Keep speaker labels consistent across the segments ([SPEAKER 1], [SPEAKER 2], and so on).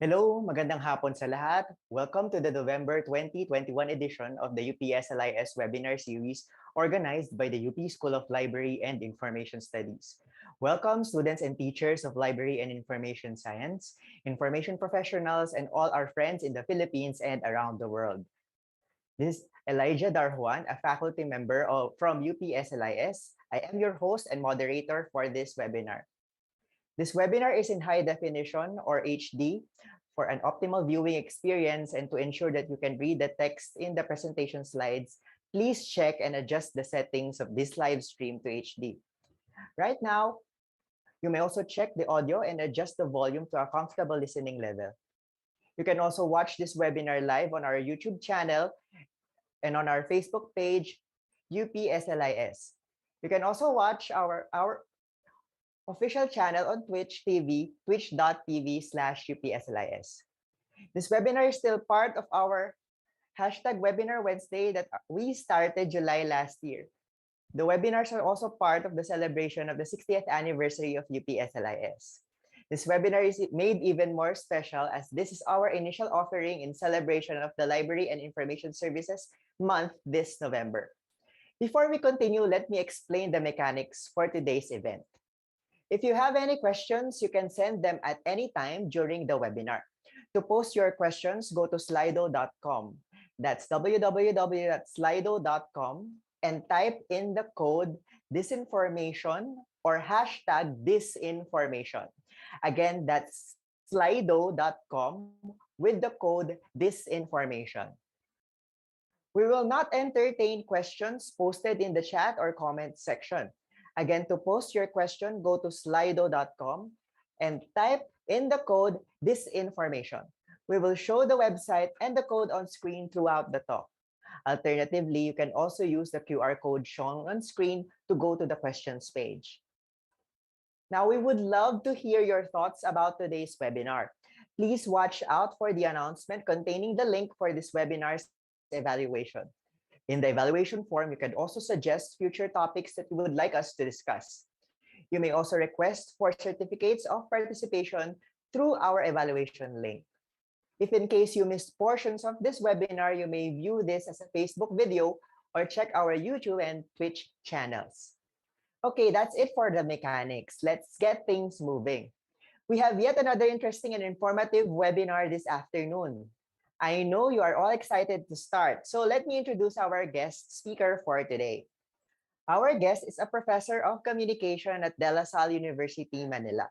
[SPEAKER 1] Hello, magandang hapon sa lahat. Welcome to the November 2021 edition of the UP-SLIS webinar series organized by the UP School of Library and Information Studies. Welcome students and teachers of Library and Information Science, information professionals, and all our friends in the Philippines and around the world. This is Elijah Darjuan, a faculty member from UP-SLIS. I am your host and moderator for this webinar. This webinar is in high definition or HD for an optimal viewing experience, and to ensure that you can read the text in the presentation slides, please check and adjust the settings of this live stream to HD. Right now, you may also check the audio and adjust the volume to a comfortable listening level. You can also watch this webinar live on our YouTube channel and on our Facebook page, UPSLIS. You can also watch our official channel on Twitch TV, twitch.tv/UPSLIS. This webinar is still part of our #Webinar Wednesday that we started July last year. The webinars are also part of the celebration of the 60th anniversary of UPSLIS. This webinar is made even more special as this is our initial offering in celebration of the Library and Information Services Month this November. Before we continue, let me explain the mechanics for today's event. If you have any questions, you can send them at any time during the webinar. To post your questions, go to slido.com. That's www.slido.com and type in the code disinformation or #disinformation. Again, that's slido.com with the code disinformation. We will not entertain questions posted in the chat or comment section. Again, to post your question, go to slido.com and type in the code disinformation. We will show the website and the code on screen throughout the talk. Alternatively, you can also use the QR code shown on screen to go to the questions page. Now, we would love to hear your thoughts about today's webinar. Please watch out for the announcement containing the link for this webinar's evaluation. In the evaluation form, you can also suggest future topics that you would like us to discuss. You may also request for certificates of participation through our evaluation link. If in case you missed portions of this webinar, you may view this as a Facebook video or check our YouTube and Twitch channels. Okay, that's it for the mechanics. Let's get things moving. We have yet another interesting and informative webinar this afternoon. I know you are all excited to start, so let me introduce our guest speaker for today. Our guest is a professor of communication at De La Salle University, Manila.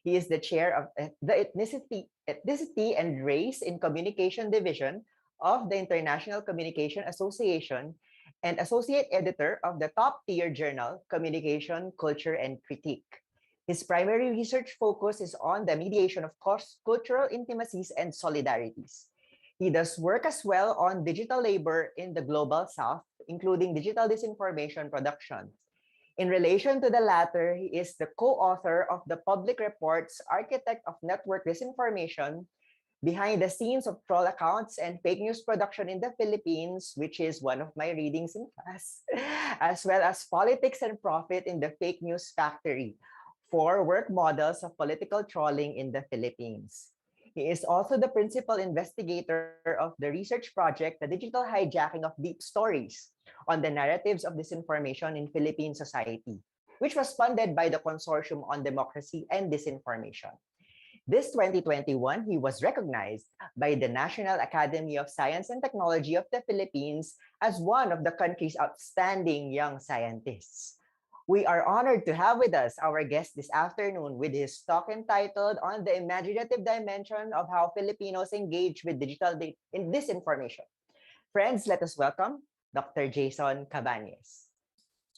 [SPEAKER 1] He is the chair of the Ethnicity and Race in Communication Division of the International Communication Association and associate editor of the top-tier journal, Communication, Culture, and Critique. His primary research focus is on the mediation of cultural intimacies and solidarities. He does work as well on digital labor in the Global South, including digital disinformation production. In relation to the latter, he is the co-author of the Public Reports Architect of Network Disinformation, Behind the Scenes of Troll Accounts and Fake News Production in the Philippines, which is one of my readings in class, as well as Politics and Profit in the Fake News Factory, 4 work models of political trolling in the Philippines. He is also the principal investigator of the research project, The Digital Hijacking of Deep Stories, on the narratives of disinformation in Philippine society, which was funded by the Consortium on Democracy and Disinformation. This 2021, he was recognized by the National Academy of Science and Technology of the Philippines as one of the country's outstanding young scientists. We are honored to have with us our guest this afternoon with his talk entitled On the Imaginative Dimension of How Filipinos Engage with Digital Disinformation. Friends, let us welcome Dr. Jason Cabañes.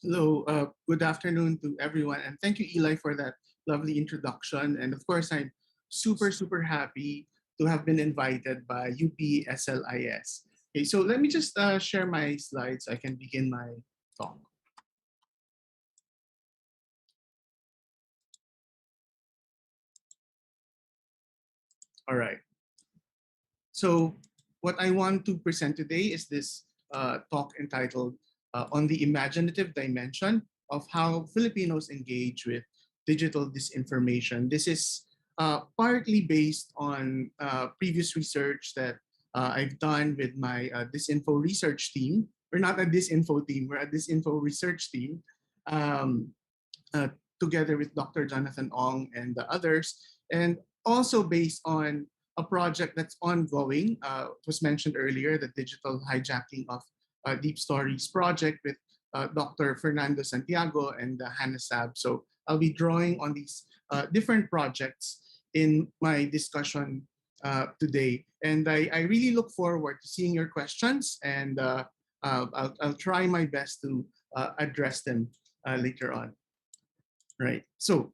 [SPEAKER 2] Hello, good afternoon to everyone, and thank you, Eli, for that lovely introduction. And of course, I'm super happy to have been invited by UPSLIS. Okay, so let me just share my slides so I can begin my talk. All right. So what I want to present today is this talk entitled On the Imaginative Dimension of How Filipinos Engage with Digital Disinformation. This is partly based on previous research that I've done with my Disinfo research team. We're not a Disinfo team, we're a Disinfo research team, um, uh, together with Dr. Jonathan Ong and the others, and also based on a project that's ongoing. It was mentioned earlier, the digital hijacking of Deep Stories project with Dr. Fernando Santiago and Hannah Sab. So I'll be drawing on these different projects in my discussion today. And I really look forward to seeing your questions, and I'll try my best to address them later on. Right. So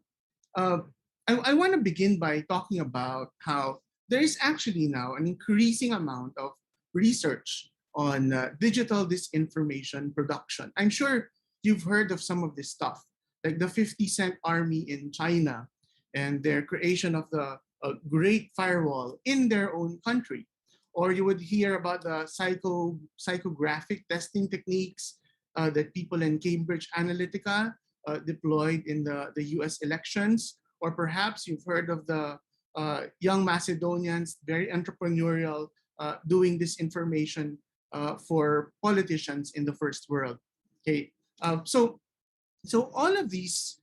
[SPEAKER 2] uh, I want to begin by talking about how there is actually now an increasing amount of research on digital disinformation production. I'm sure you've heard of some of this stuff, like the 50 Cent Army in China and their creation of the Great Firewall in their own country. Or you would hear about the psychographic testing techniques that people in Cambridge Analytica deployed in the US elections. Or perhaps you've heard of the young Macedonians, very entrepreneurial, doing this information for politicians in the first world. Okay, so all of these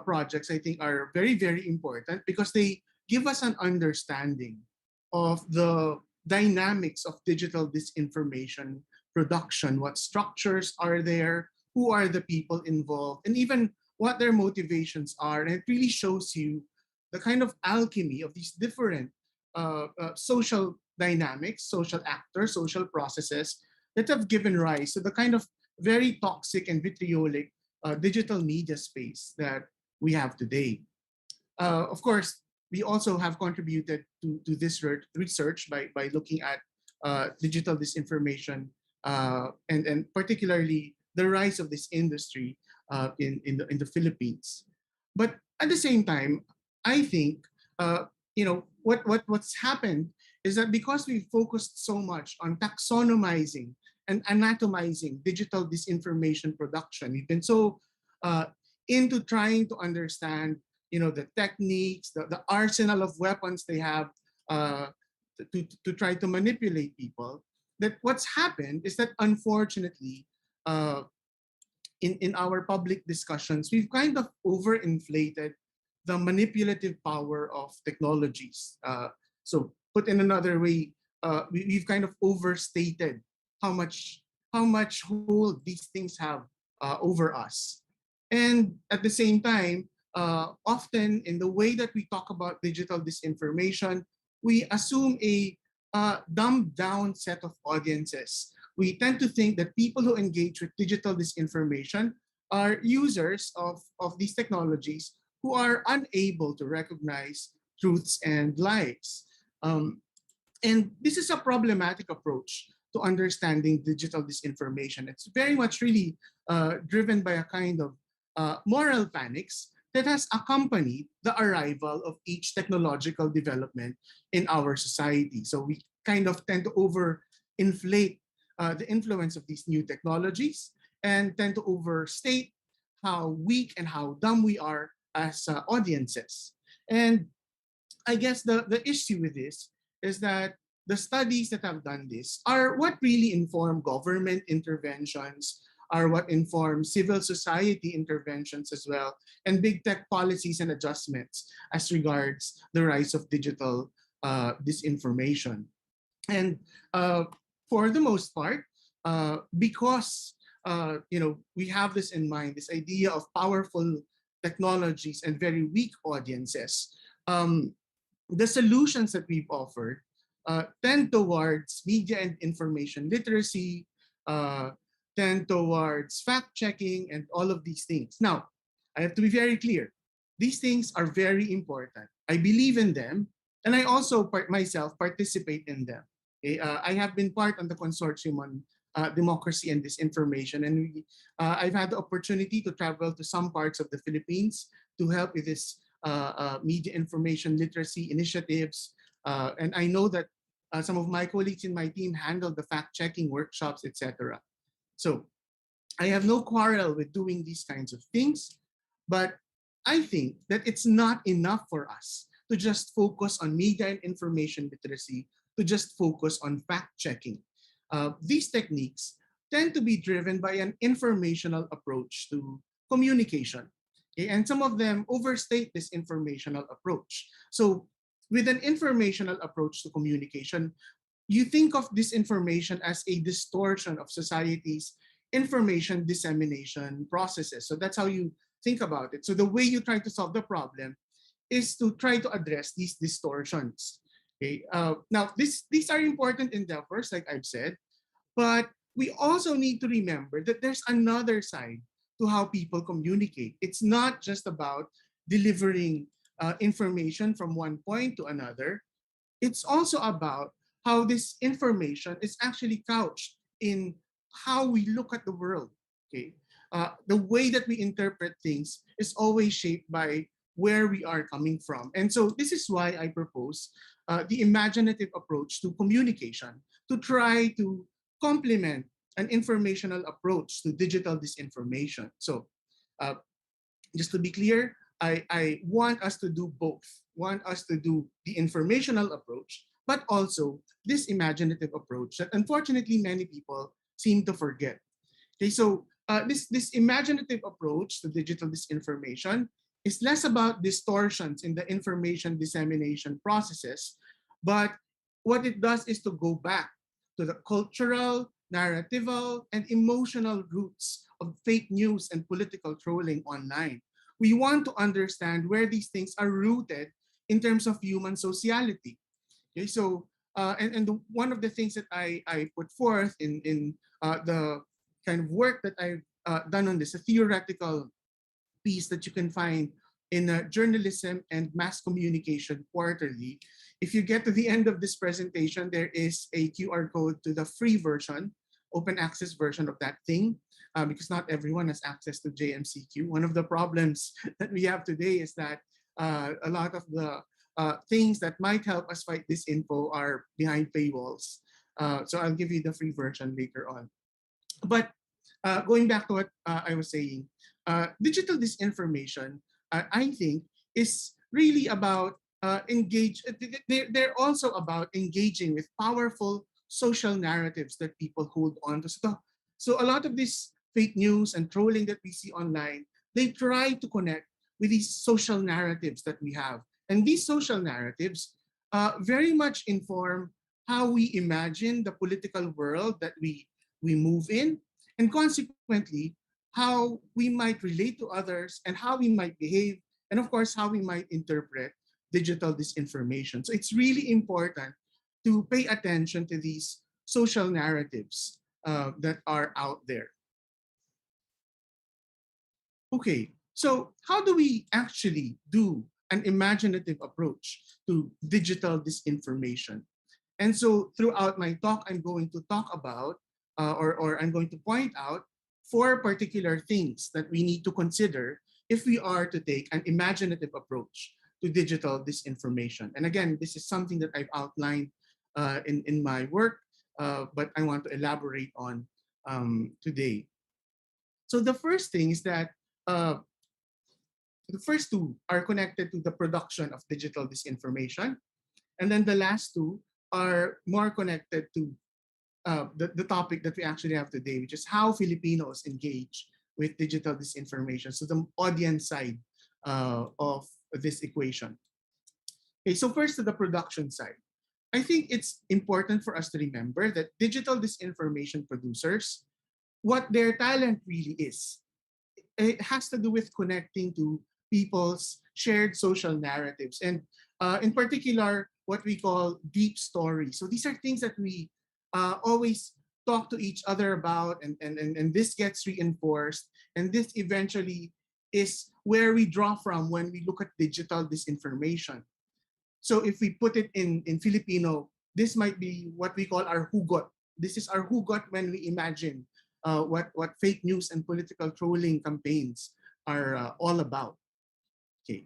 [SPEAKER 2] projects, I think, are very, very important because they give us an understanding of the dynamics of digital disinformation production, what structures are there, who are the people involved, and even what their motivations are. And it really shows you the kind of alchemy of these different social dynamics, social actors, social processes that have given rise to the kind of very toxic and vitriolic digital media space that we have today. Of course, we also have contributed to this research by looking at digital disinformation and particularly the rise of this industry in the Philippines. But at the same time, I think what's happened is that because we focused so much on taxonomizing and anatomizing digital disinformation production, we've been so uh, into trying to understand the techniques, the arsenal of weapons they have uh, to try to manipulate people, that what's happened is that unfortunately uh, in our public discussions, we've kind of overinflated the manipulative power of technologies. So put in another way, we've kind of overstated how much hold these things have over us. And at the same time, often in the way that we talk about digital disinformation, we assume a dumbed down set of audiences. We tend to think that people who engage with digital disinformation are users of these technologies who are unable to recognize truths and lies. Um, and this is a problematic approach to understanding digital disinformation. It's very much really driven by a kind of moral panics that has accompanied the arrival of each technological development in our society. So we kind of tend to overinflate the influence of these new technologies and tend to overstate how weak and how dumb we are as audiences. And I guess the issue with this is that the studies that have done this are what really inform government interventions, are what inform civil society interventions as well, and big tech policies and adjustments as regards the rise of digital disinformation. And for the most part, because we have this in mind, this idea of powerful technologies and very weak audiences. Um, the solutions that we've offered tend towards media and information literacy, uh, tend towards fact checking, and all of these things. Now, I have to be very clear. These things are very important. I believe in them, and I also myself participate in them. Okay? I have been part on the consortium on democracy and disinformation, and I've had the opportunity to travel to some parts of the Philippines to help with this media information literacy initiatives. And I know that some of my colleagues in my team handle the fact-checking workshops, etc. So I have no quarrel with doing these kinds of things, but I think that it's not enough for us to just focus on media and information literacy, to just focus on fact checking. These techniques tend to be driven by an informational approach to communication. Okay? And some of them overstate this informational approach. So, with an informational approach to communication, you think of disinformation as a distortion of society's information dissemination processes. So that's how you think about it. So the way you try to solve the problem is to try to address these distortions. Okay. Now, these are important endeavors, like I've said, but we also need to remember that there's another side to how people communicate. It's not just about delivering information from one point to another. It's also about how this information is actually couched in how we look at the world. Okay, the way that we interpret things is always shaped by where we are coming from, and so this is why I propose the imaginative approach to communication to try to complement an informational approach to digital disinformation. So, uh, just to be clear, I want us to do both. Want us to do the informational approach, but also this imaginative approach that unfortunately many people seem to forget. Okay, so this imaginative approach to digital disinformation is less about distortions in the information dissemination processes, but what it does is to go back to the cultural, narratival, and emotional roots of fake news and political trolling online. We want to understand where these things are rooted in terms of human sociality. Okay, so one of the things that I put forth in the kind of work that I've done on this, a theoretical piece that you can find in Journalism and Mass Communication Quarterly. If you get to the end of this presentation, there is a QR code to the free version, open access version of that thing, because not everyone has access to JMCQ. One of the problems that we have today is that a lot of the things that might help us fight this info are behind paywalls. So I'll give you the free version later on. But going back to what I was saying, digital disinformation, I think, is really about they're also about engaging with powerful social narratives that people hold on to. So a lot of this fake news and trolling that we see online, they try to connect with these social narratives that we have. And these social narratives very much inform how we imagine the political world that we move in, and consequently, how we might relate to others and how we might behave, and of course, how we might interpret digital disinformation. So it's really important to pay attention to these social narratives that are out there. Okay, so how do we actually do an imaginative approach to digital disinformation? And so throughout my talk, I'm going to talk about, or I'm going to point out 4 particular things that we need to consider if we are to take an imaginative approach to digital disinformation. And again, this is something that I've outlined in my work, but I want to elaborate on today. So the first thing is that the first 2 are connected to the production of digital disinformation. And then the last 2 are more connected to the topic that we actually have today, which is how Filipinos engage with digital disinformation. So the audience side of this equation. Okay, so first to the production side. I think it's important for us to remember that digital disinformation producers, what their talent really is, it has to do with connecting to people's shared social narratives, and in particular, what we call deep stories. So these are things that we always talk to each other about, and this gets reinforced, and this eventually is where we draw from when we look at digital disinformation. So if we put it in Filipino, this might be what we call our hugot. This is our hugot when we imagine what fake news and political trolling campaigns are all about. Okay,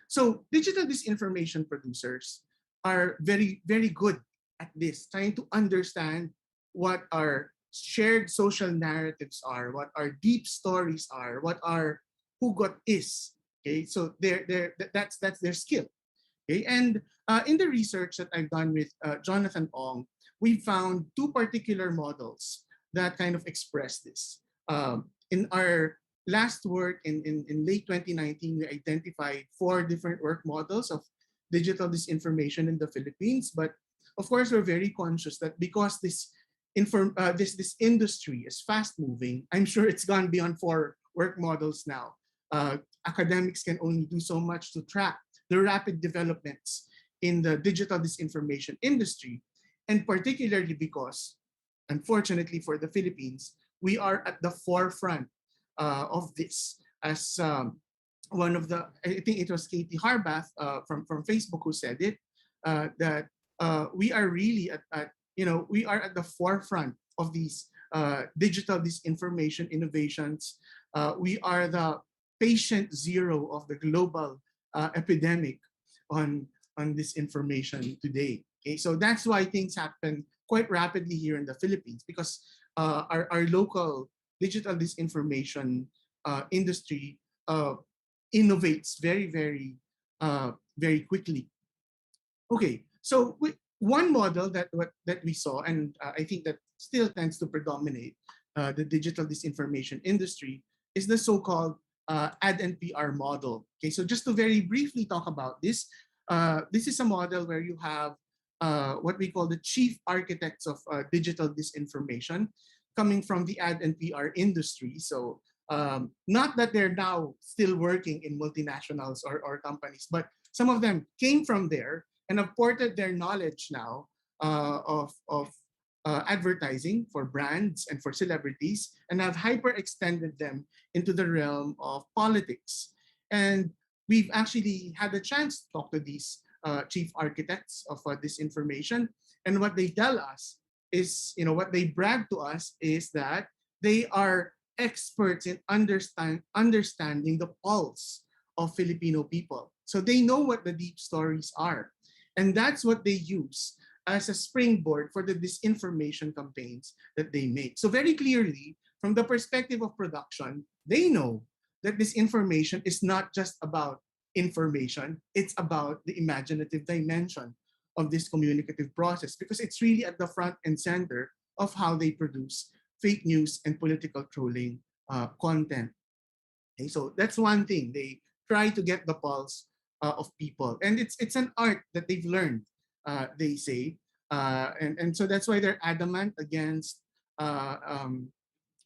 [SPEAKER 2] so digital disinformation producers are very, very good at this, trying to understand what our shared social narratives are, what our deep stories are, what our hugot is. Okay, so that's their skill. Okay, and in the research that I've done with Jonathan Ong, we found two particular models that kind of express this. In our last work in late 2019, we identified four different work models of digital disinformation in the Philippines. But of course, we're very conscious that because this industry is fast moving, I'm sure it's gone beyond four work models now. Academics can only do so much to track the rapid developments in the digital disinformation industry, and particularly because, unfortunately for the Philippines, we are at the forefront of this. As one of the, I think it was Katie Harbath from Facebook who said it, that we are really we are at the forefront of these digital disinformation innovations. We are the patient zero of the global epidemic on disinformation today. Okay, so that's why things happen quite rapidly here in the Philippines, because our local digital disinformation industry innovates very quickly. Okay, so one model that we saw, and I think that still tends to predominate the digital disinformation industry, is the so-called ad and PR model. Okay, so just to very briefly talk about this, this is a model where you have what we call the chief architects of digital disinformation coming from the ad and PR industry. So not that they're now still working in multinationals or companies, but some of them came from there and have ported their knowledge now of advertising for brands and for celebrities, and have hyper extended them into the realm of politics. And we've actually had a chance to talk to these chief architects of this information. And what they tell us is, what they brag to us is that they are experts in understanding the pulse of Filipino people. So they know what the deep stories are. And that's what they use as a springboard for the disinformation campaigns that they make. So very clearly, from the perspective of production, they know that this information is not just about information, it's about the imaginative dimension of this communicative process, because it's really at the front and center of how they produce fake news and political trolling content. Okay, so that's one thing. They try to get the pulse of people, and it's an art that they've learned. They say, and so that's why they're adamant against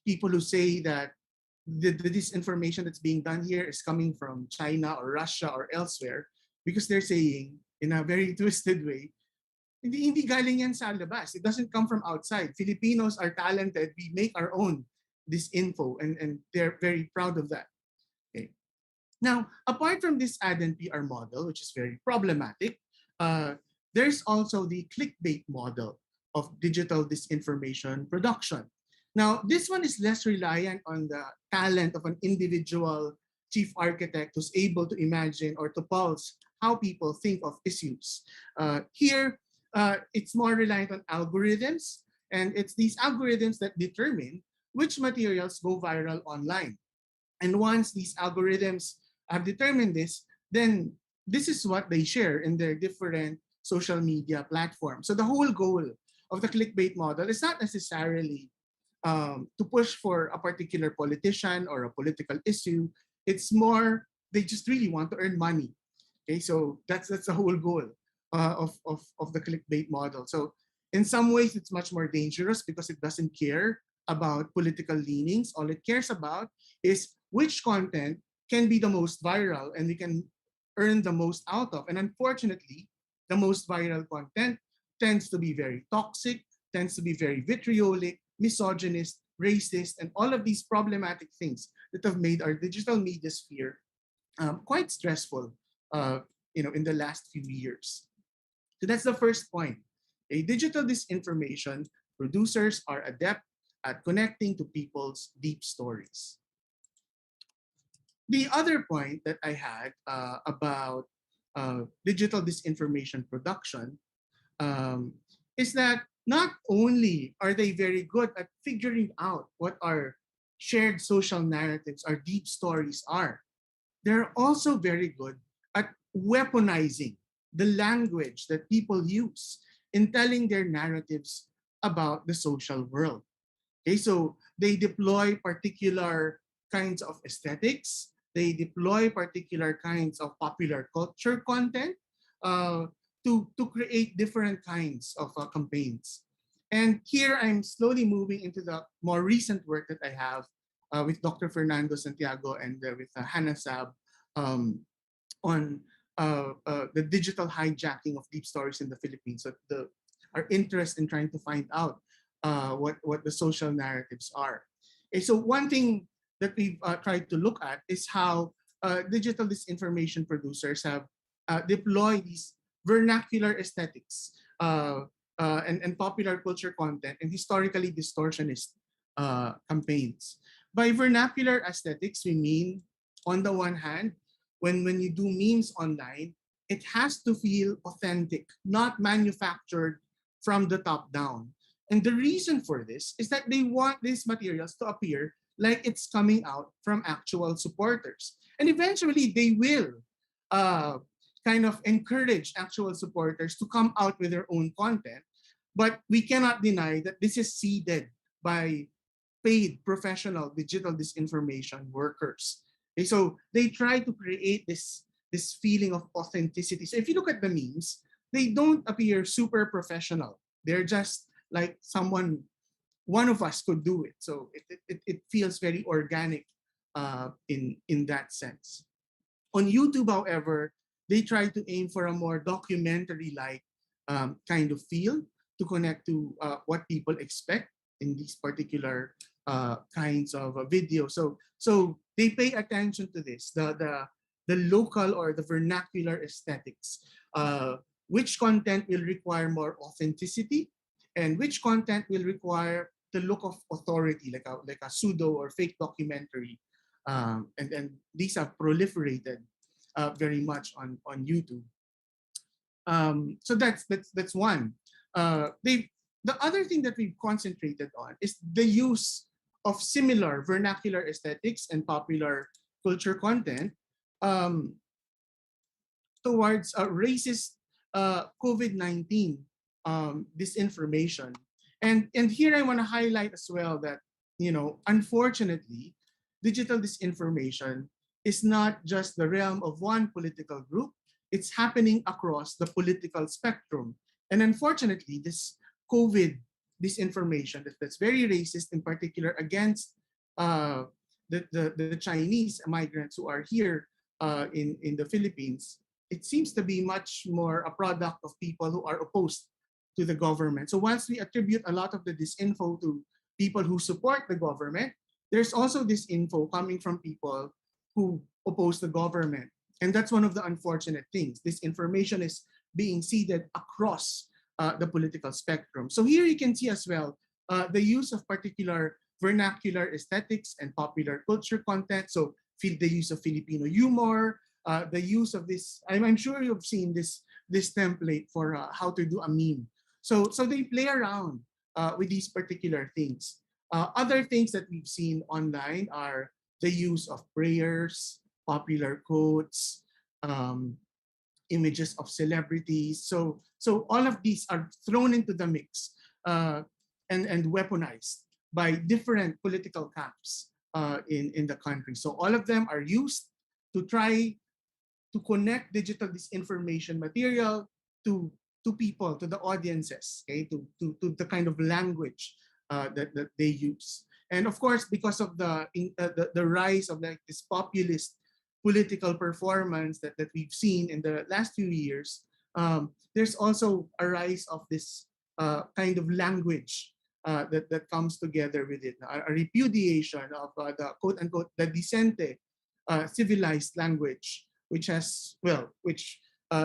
[SPEAKER 2] people who say that the disinformation that's being done here is coming from China or Russia or elsewhere, because they're saying in a very twisted way, hindi galing yan sa labas. It doesn't come from outside. Filipinos are talented. We make our own this info, and they're very proud of that. Okay. Now, apart from this ad and PR model, which is very problematic, there's also the clickbait model of digital disinformation production. Now, this one is less reliant on the talent of an individual chief architect who's able to imagine or to pulse how people think of issues. Here, it's more reliant on algorithms, and it's these algorithms that determine which materials go viral online. And once these algorithms have determined this, then this is what they share in their different social media platforms. So the whole goal of the clickbait model is not necessarily to push for a particular politician or a political issue. It's more, they just really want to earn money. Okay, so that's the whole goal of the clickbait model. So in some ways, it's much more dangerous because it doesn't care about political leanings. All it cares about is which content can be the most viral and we can earn the most out of. And unfortunately, the most viral content tends to be very toxic, tends to be very vitriolic, misogynist, racist, and all of these problematic things that have made our digital media sphere quite stressful in the last few years. So that's the first point. A digital disinformation, producers are adept at connecting to people's deep stories. The other point that I had about digital disinformation production is that not only are they very good at figuring out what our shared social narratives, our deep stories are, they're also very good at weaponizing the language that people use in telling their narratives about the social world. Okay, so they deploy particular kinds of aesthetics. They deploy particular kinds of popular culture content uh, to create different kinds of campaigns. And here I'm slowly moving into the more recent work that I have with Dr. Fernando Santiago and with Hannah Sab um, on the digital hijacking of deep stories in the Philippines. So our interest in trying to find out what the social narratives are. Okay, so one thing that we've tried to look at is how digital disinformation producers have deployed these vernacular aesthetics and popular culture content and historically distortionist campaigns. By vernacular aesthetics, we mean, on the one hand, when you do memes online, it has to feel authentic, not manufactured from the top down. And the reason for this is that they want these materials to appear like it's coming out from actual supporters. And eventually they will uh, kind of encourage actual supporters to come out with their own content. But we cannot deny that this is seeded by paid professional digital disinformation workers. Okay, so they try to create this feeling of authenticity. So if you look at the memes, they don't appear super professional. They're just like someone, one of us could do it. So it feels very organic in that sense. On YouTube, however, they try to aim for a more documentary-like kind of feel to connect to what people expect in these particular kinds of videos. So they pay attention to this, the local or the vernacular aesthetics. Which content will require more authenticity, and which content will require the look of authority, like a pseudo or fake documentary. And these have proliferated very much on YouTube. So that's one. The other thing that we've concentrated on is the use of similar vernacular aesthetics and popular culture content um, towards racist COVID-19 disinformation. And here I want to highlight as well that, unfortunately, digital disinformation is not just the realm of one political group, it's happening across the political spectrum. And unfortunately, this COVID disinformation that's very racist, in particular against uh, the Chinese migrants who are here in the Philippines, it seems to be much more a product of people who are opposed to the government. So once we attribute a lot of the disinfo to people who support the government, there's also disinfo coming from people who oppose the government. And that's one of the unfortunate things. This information is being seeded across the political spectrum. So here you can see as well the use of particular vernacular aesthetics and popular culture content. So the use of Filipino humor, the use of this. I'm sure you've seen this template for how to do a meme. So they play around with these particular things. Other things that we've seen online are the use of prayers, popular quotes, um, images of celebrities. So all of these are thrown into the mix and weaponized by different political camps in the country. So all of them are used to try to connect digital disinformation material to people, to the audiences, okay, to the kind of language that they use. And of course, because of the rise of like this populist political performance that we've seen in the last few years, there's also a rise of this kind of language that comes together with it. A repudiation of the quote unquote the decente civilized language, which has, well, which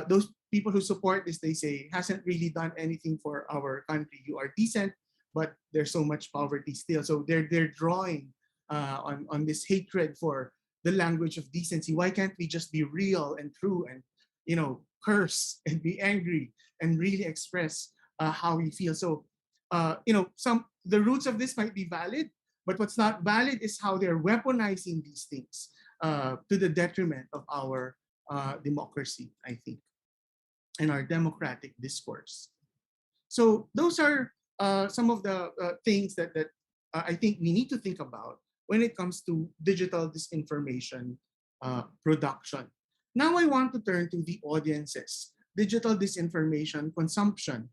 [SPEAKER 2] those people who support this, they say, hasn't really done anything for our country. You are decent, but there's so much poverty still. So they're drawing on this hatred for the language of decency. Why can't we just be real and true and curse and be angry and really express how we feel? So some the roots of this might be valid, but what's not valid is how they're weaponizing these things to the detriment of our democracy, I think. and our democratic discourse. So those are some of the things that I think we need to think about when it comes to digital disinformation production. Now I want to turn to the audiences, digital disinformation consumption,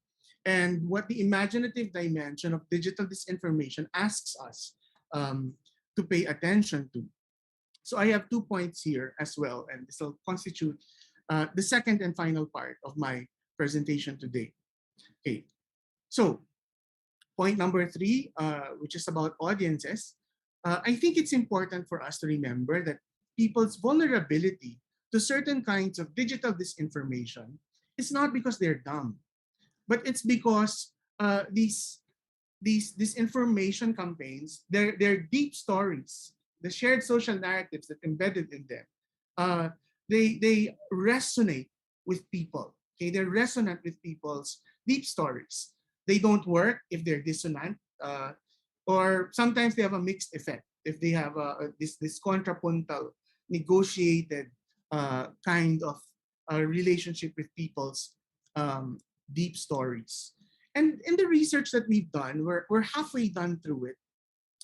[SPEAKER 2] and what the imaginative dimension of digital disinformation asks us um, to pay attention to. So I have 2 points here as well, and this will constitute the second and final part of my presentation today. Okay, so point number three, which is about audiences, I think it's important for us to remember that people's vulnerability to certain kinds of digital disinformation is not because they're dumb, but it's because these disinformation campaigns, they're deep stories, the shared social narratives that embedded in them, uh, they resonate with people. Okay, they're resonant with people's deep stories. They don't work if they're dissonant, or sometimes they have a mixed effect if they have this contrapuntal, negotiated kind of relationship with people's um, deep stories. And in the research that we've done, we're halfway done through it.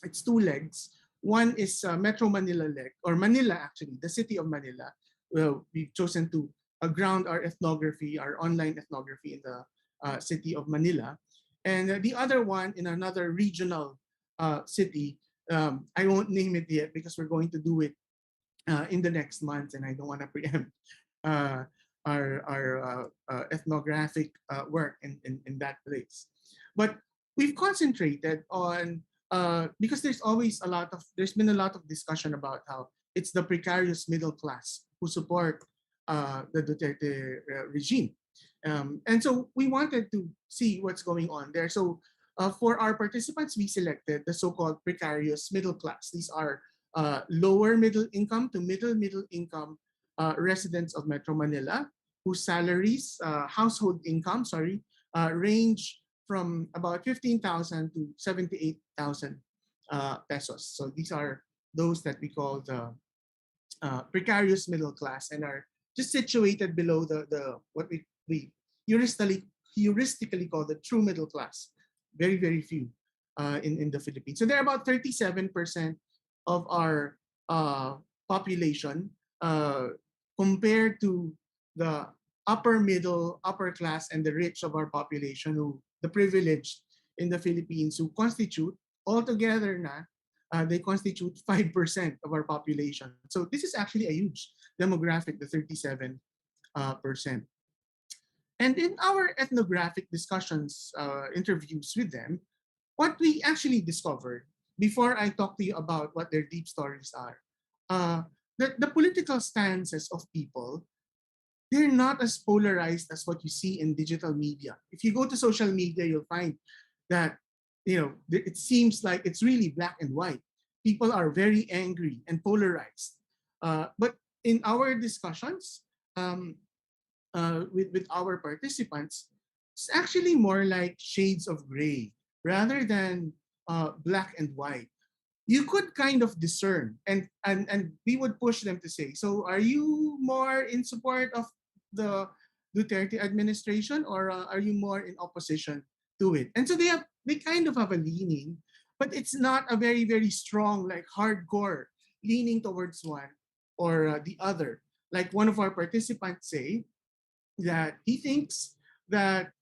[SPEAKER 2] It's two legs. One is Metro Manila leg, or Manila actually, the city of Manila. Well, we've chosen to ground our ethnography, our online ethnography in the city of Manila. And the other one in another regional city. I won't name it yet because we're going to do it in the next month, and I don't want to preempt uh, our ethnographic work in that place. But we've concentrated on because there's been a lot of discussion about how it's the precarious middle class who support the Duterte regime. And so we wanted to see what's going on there. So for our participants, we selected the so-called precarious middle class. These are lower middle income to middle income residents of Metro Manila whose salaries, household income, range from about 15,000 to 78,000 pesos. So these are those that we call the precarious middle class and are just situated below the what we heuristically, heuristically call the true middle class. Very, very few in the Philippines. So they're about 37% of our population compared to the upper middle, upper class, and the rich of our population, who the privileged in the Philippines, who constitute altogether na they constitute 5% of our population. So this is actually a huge demographic, the 37%. And in our ethnographic discussions, interviews with them, what we actually discovered before I talk to you about what their deep stories are, the political stances of people, they're not as polarized as what you see in digital media. If you go to social media, you'll find that it seems like it's really black and white. People are very angry and polarized. But in our discussions with our participants, it's actually more like shades of gray rather than black and white. You could kind of discern, and we would push them to say, so are you more in support of the Duterte administration, or are you more in opposition to it? And so they kind of have a leaning, but it's not a very, very strong, like hardcore leaning towards one or the other. Like one of our participants say that he thinks that,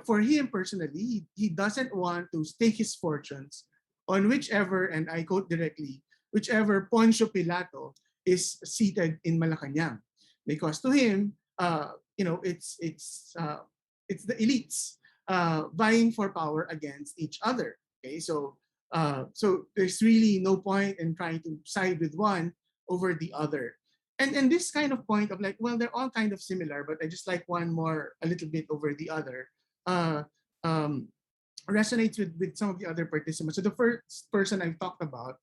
[SPEAKER 2] for him personally, he doesn't want to stake his fortunes on whichever, and I quote directly, whichever Poncio Pilato is seated in Malacanang, because to him, it's the elites vying for power against each other. Okay, so there's really no point in trying to side with one over the other. And this kind of point of like, well, they're all kind of similar, but I just like one more a little bit over the other. Uh, um, Resonates with some of the other participants. So the first person I talked about,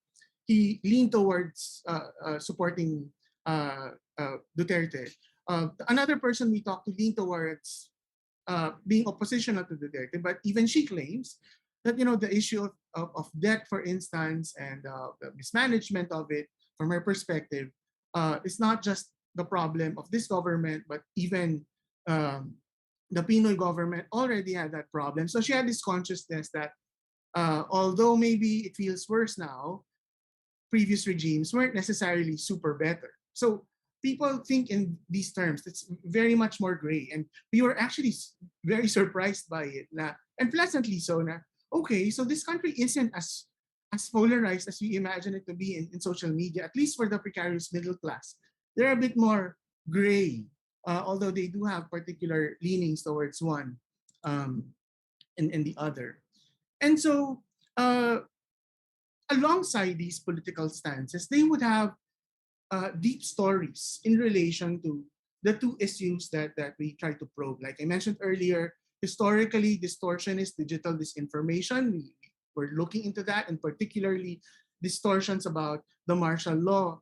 [SPEAKER 2] he leaned towards supporting Duterte. Another person we talked to leaned towards being oppositional to Duterte, but even she claims that the issue of debt, for instance, and the mismanagement of it, from her perspective, is not just the problem of this government, but even the Pinoy government already had that problem. So she had this consciousness that although maybe it feels worse now, previous regimes weren't necessarily super better. So people think in these terms. It's very much more gray, and we were actually very surprised by it. And pleasantly so. Okay, so this country isn't as polarized as we imagine it to be in social media. At least for the precarious middle class, they're a bit more gray, although they do have particular leanings towards one um, and the other. And so, alongside these political stances, they would have deep stories in relation to the two issues that we try to probe. Like I mentioned earlier, historically, distortionist digital disinformation. We're looking into that, and particularly distortions about the martial law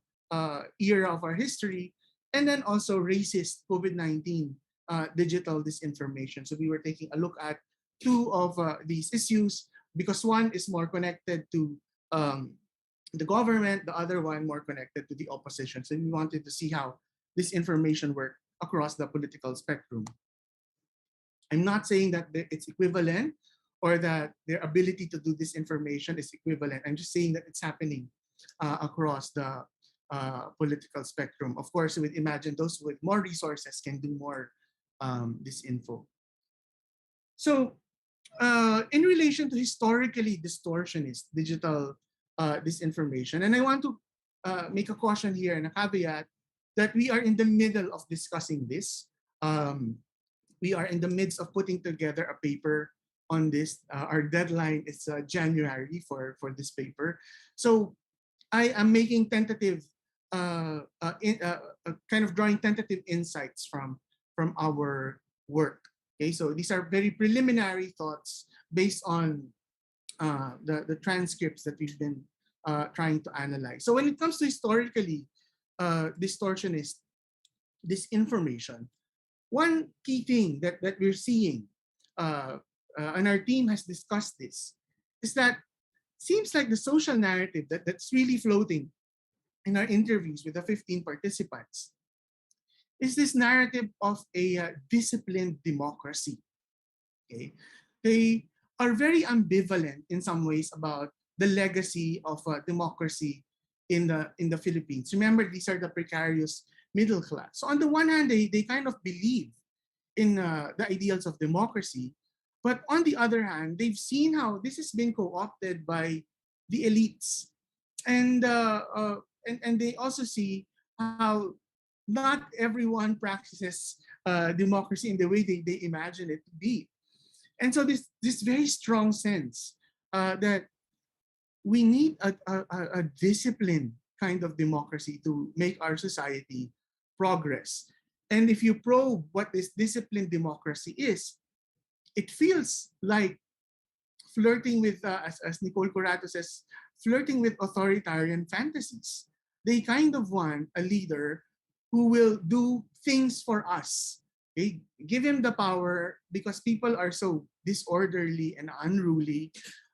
[SPEAKER 2] era of our history, and then also racist COVID-19 digital disinformation. So we were taking a look at two of these issues because one is more connected to um, the government, the other one more connected to the opposition. So we wanted to see how this information worked across the political spectrum. I'm not saying that it's equivalent or that their ability to do this information is equivalent. I'm just saying that it's happening across the political spectrum. Of course, with Imagine, those with more resources can do more this info. So in relation to historically distortionist digital disinformation, and I want to make a caution here and a caveat that we are in the middle of discussing this. We are in the midst of putting together a paper on this. Our deadline is January for this paper. So I am making tentative, kind of drawing tentative insights from our work. Okay, so these are very preliminary thoughts based on the transcripts that we've been trying to analyze. So when it comes to historically distortionist disinformation, one key thing that we're seeing, and our team has discussed this, is that seems like the social narrative that's really floating in our interviews with the 15 participants is this narrative of a disciplined democracy. Okay, they are very ambivalent in some ways about the legacy of democracy in the Philippines. Remember, these are the precarious middle class. So on the one hand, they kind of believe in the ideals of democracy, but on the other hand, they've seen how this has been co-opted by the elites, and they also see how not everyone practices democracy in the way they imagine it to be. And so this very strong sense that we need a disciplined kind of democracy to make our society progress. And if you probe what this disciplined democracy is, it feels like flirting with, as Nicole Curato says, flirting with authoritarian fantasies. They kind of want a leader who will do things for us. Okay? Give him the power because people are so disorderly and unruly.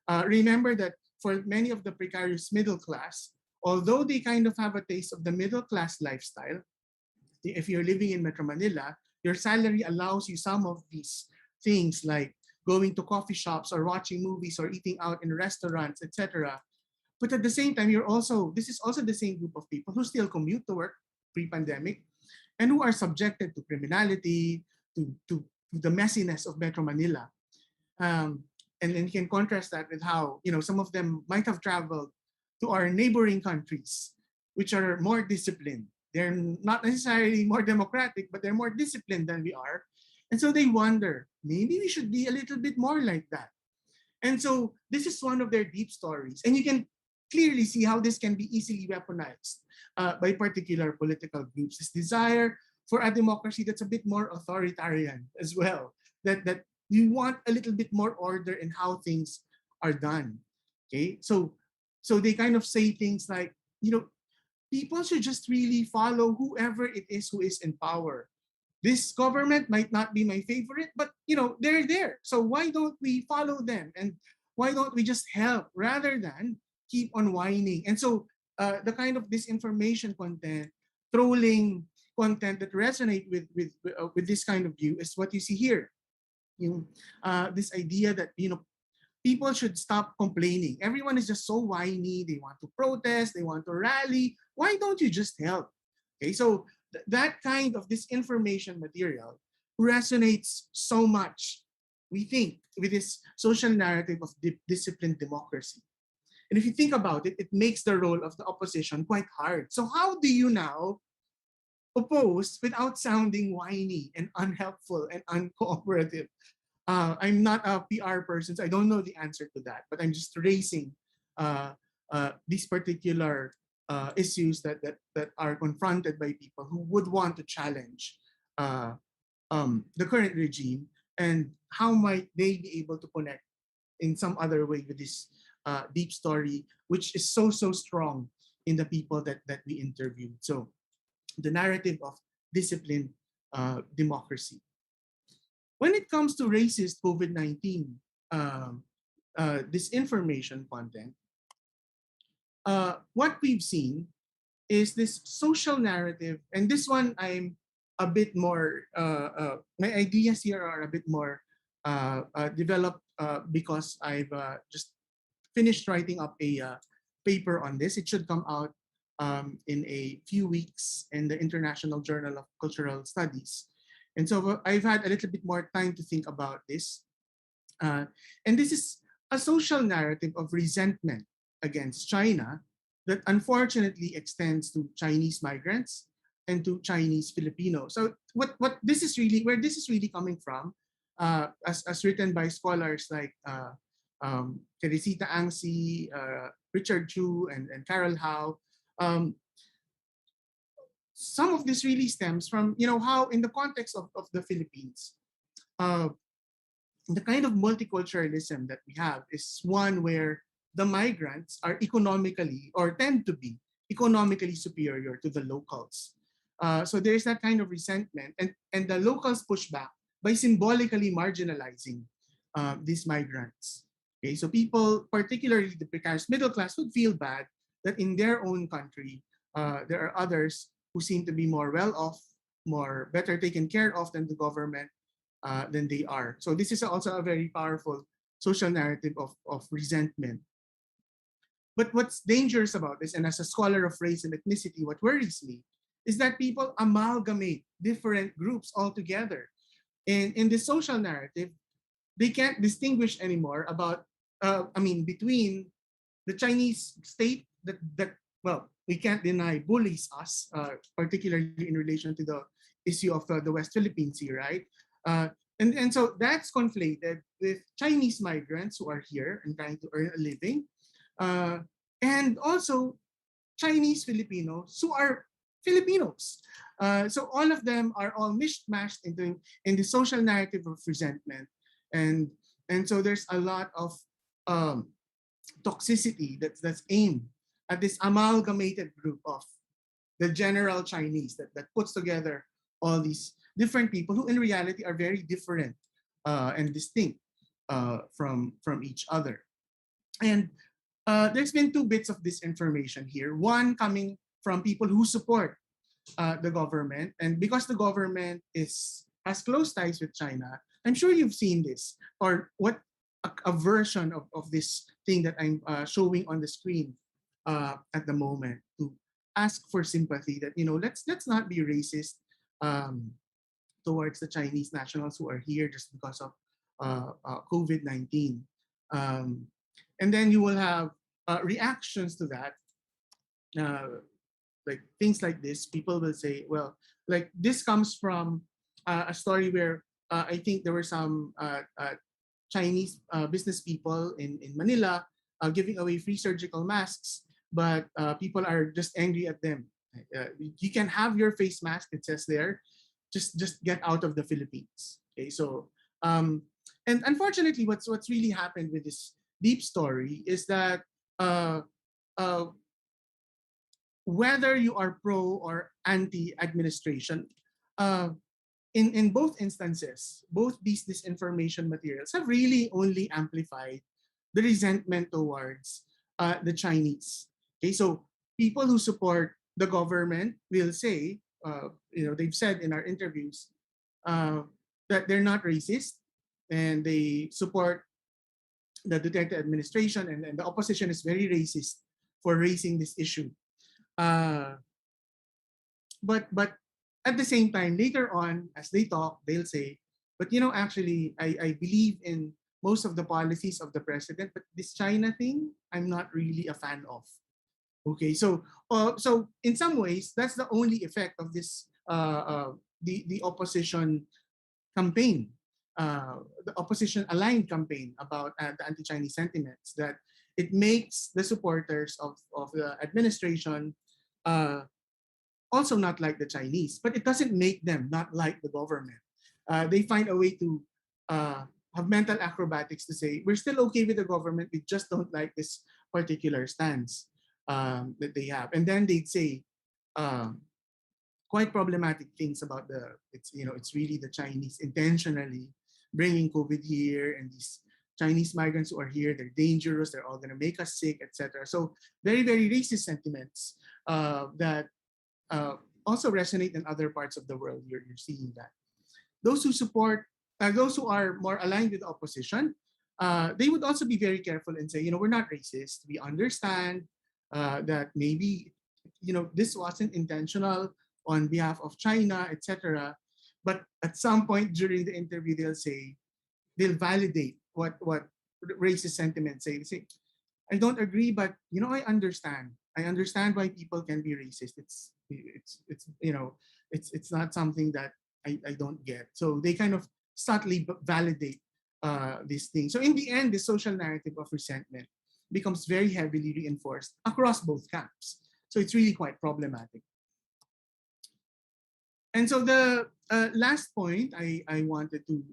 [SPEAKER 2] Remember that for many of the precarious middle class, although they kind of have a taste of the middle class lifestyle, if you're living in Metro Manila, your salary allows you some of these things like going to coffee shops or watching movies or eating out in restaurants, etc. But at the same time, this is also the same group of people who still commute to work pre-pandemic and who are subjected to criminality, to the messiness of Metro Manila. And then you can contrast that with how some of them might have traveled to our neighboring countries, which are more disciplined. They're not necessarily more democratic, but they're more disciplined than we are. And so they wonder, maybe we should be a little bit more like that. And so this is one of their deep stories. And you can clearly see how this can be easily weaponized by particular political groups. This desire for a democracy that's a bit more authoritarian as well, that we want a little bit more order in how things are done. Okay, so they kind of say things like, people should just really follow whoever it is who is in power. This government might not be my favorite, but they're there. So why don't we follow them? And why don't we just help rather than keep on whining? And so the kind of disinformation content, trolling content that resonate with this kind of view is what you see here. Yung, this idea that, people should stop complaining. Everyone is just so whiny. They want to protest. They want to rally. Why don't you just help? Okay, so that kind of disinformation material resonates so much, we think, with this social narrative of disciplined democracy. And if you think about it, it makes the role of the opposition quite hard. So how do you now oppose without sounding whiny and unhelpful and uncooperative? I'm not a PR person, so I don't know the answer to that. But I'm just raising these particular issues that are confronted by people who would want to challenge uh, the current regime, and how might they be able to connect in some other way with this deep story, which is so strong in the people that we interviewed. So the narrative of disciplined democracy. When it comes to racist COVID-19 um, disinformation content, what we've seen is this social narrative, and this one I'm a bit more, my ideas here are a bit more developed because I've just finished writing up a paper on this. It should come out in a few weeks in the International Journal of Cultural Studies. And so I've had a little bit more time to think about this. Uh, and this is a social narrative of resentment against China that unfortunately extends to Chinese migrants and to Chinese Filipinos. So what this is really, where this is really coming from, as written by scholars like Teresita Angsi, Richard Chu, and Carol Howe, um, some of this really stems from, how in the context of the Philippines, uh, the kind of multiculturalism that we have is one where the migrants are economically, or tend to be economically, superior to the locals. So there's that kind of resentment, and the locals push back by symbolically marginalizing these migrants. Okay, so people, particularly the precarious middle class, would feel bad that in their own country there are others who seem to be more well off, more better taken care of than the government, than they are. So this is also a very powerful social narrative of resentment. But what's dangerous about this, and as a scholar of race and ethnicity, what worries me is that people amalgamate different groups altogether. In the social narrative, they can't distinguish anymore about, between the Chinese state that well, we can't deny bullies us, particularly in relation to the issue of the West Philippine Sea, right? Uh, and so that's conflated with Chinese migrants who are here and trying to earn a living, uh, and also Chinese Filipinos who are Filipinos. So all of them are all mishmashed in the social narrative of resentment, and and so there's a lot of um, toxicity that's aimed at this amalgamated group of the general Chinese that puts together all these different people who in reality are very different and distinct from each other. And there's been two bits of disinformation here. One coming from people who support the government, and because the government has close ties with China, I'm sure you've seen this, or what a version of this thing that I'm showing on the screen at the moment, to ask for sympathy. That, let's not be racist um, towards the Chinese nationals who are here just because of COVID-19. Um, and then you will have reactions to that, like things like this. People will say, well, like this comes from a story where I think there were some Chinese business people in Manila giving away free surgical masks, but people are just angry at them. You can have your face mask, it says there, just get out of the Philippines. Okay, so and unfortunately, what's really happened with this deep story is that uh, uh, whether you are pro or anti administration, uh, in both instances, both these disinformation materials have really only amplified the resentment towards the Chinese. Okay, so people who support the government will say, they've said in our interviews uh, that they're not racist, and they support the Duterte administration, and the opposition is very racist for raising this issue. Uh, but at the same time, later on, as they talk, they'll say, but actually, I believe in most of the policies of the president, but this China thing, I'm not really a fan of. Okay, so in some ways, that's the only effect of this the opposition campaign, the opposition aligned campaign about the anti-Chinese sentiments, that it makes the supporters of the administration uh, also not like the Chinese, but it doesn't make them not like the government. They find a way to have mental acrobatics to say, we're still okay with the government, we just don't like this particular stance that they have. And then they'd say um, quite problematic things about it's really the Chinese intentionally bringing COVID here, and these Chinese migrants who are here, they're dangerous, they're all going to make us sick, etc. So very, very racist sentiments that also resonate in other parts of the world. You're seeing that. Those who support, those who are more aligned with the opposition, they would also be very careful and say, we're not racist. We understand that maybe, this wasn't intentional on behalf of China, etc. But at some point during the interview, they'll validate what racist sentiments say. They say, I don't agree, but I understand. I understand why people can be racist. It's not something that I don't get. So they kind of subtly validate this thing. So in the end, the social narrative of resentment becomes very heavily reinforced across both camps. So it's really quite problematic. And so the last point I wanted to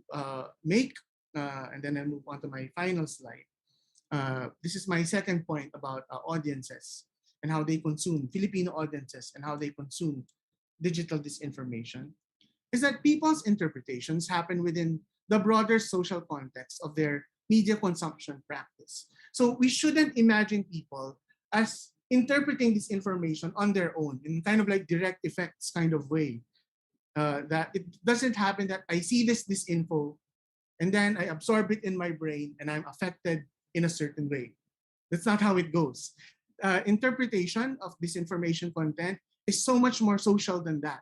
[SPEAKER 2] make, and then I move on to my final slide. This is my second point about audiences and how they consume, Filipino audiences and how they consume digital disinformation, is that people's interpretations happen within the broader social context of their media consumption practice. So we shouldn't imagine people as interpreting this information on their own in kind of like direct effects kind of way. That it doesn't happen that I see this info and then I absorb it in my brain and I'm affected in a certain way. That's not how it goes. Interpretation of disinformation content is so much more social than that.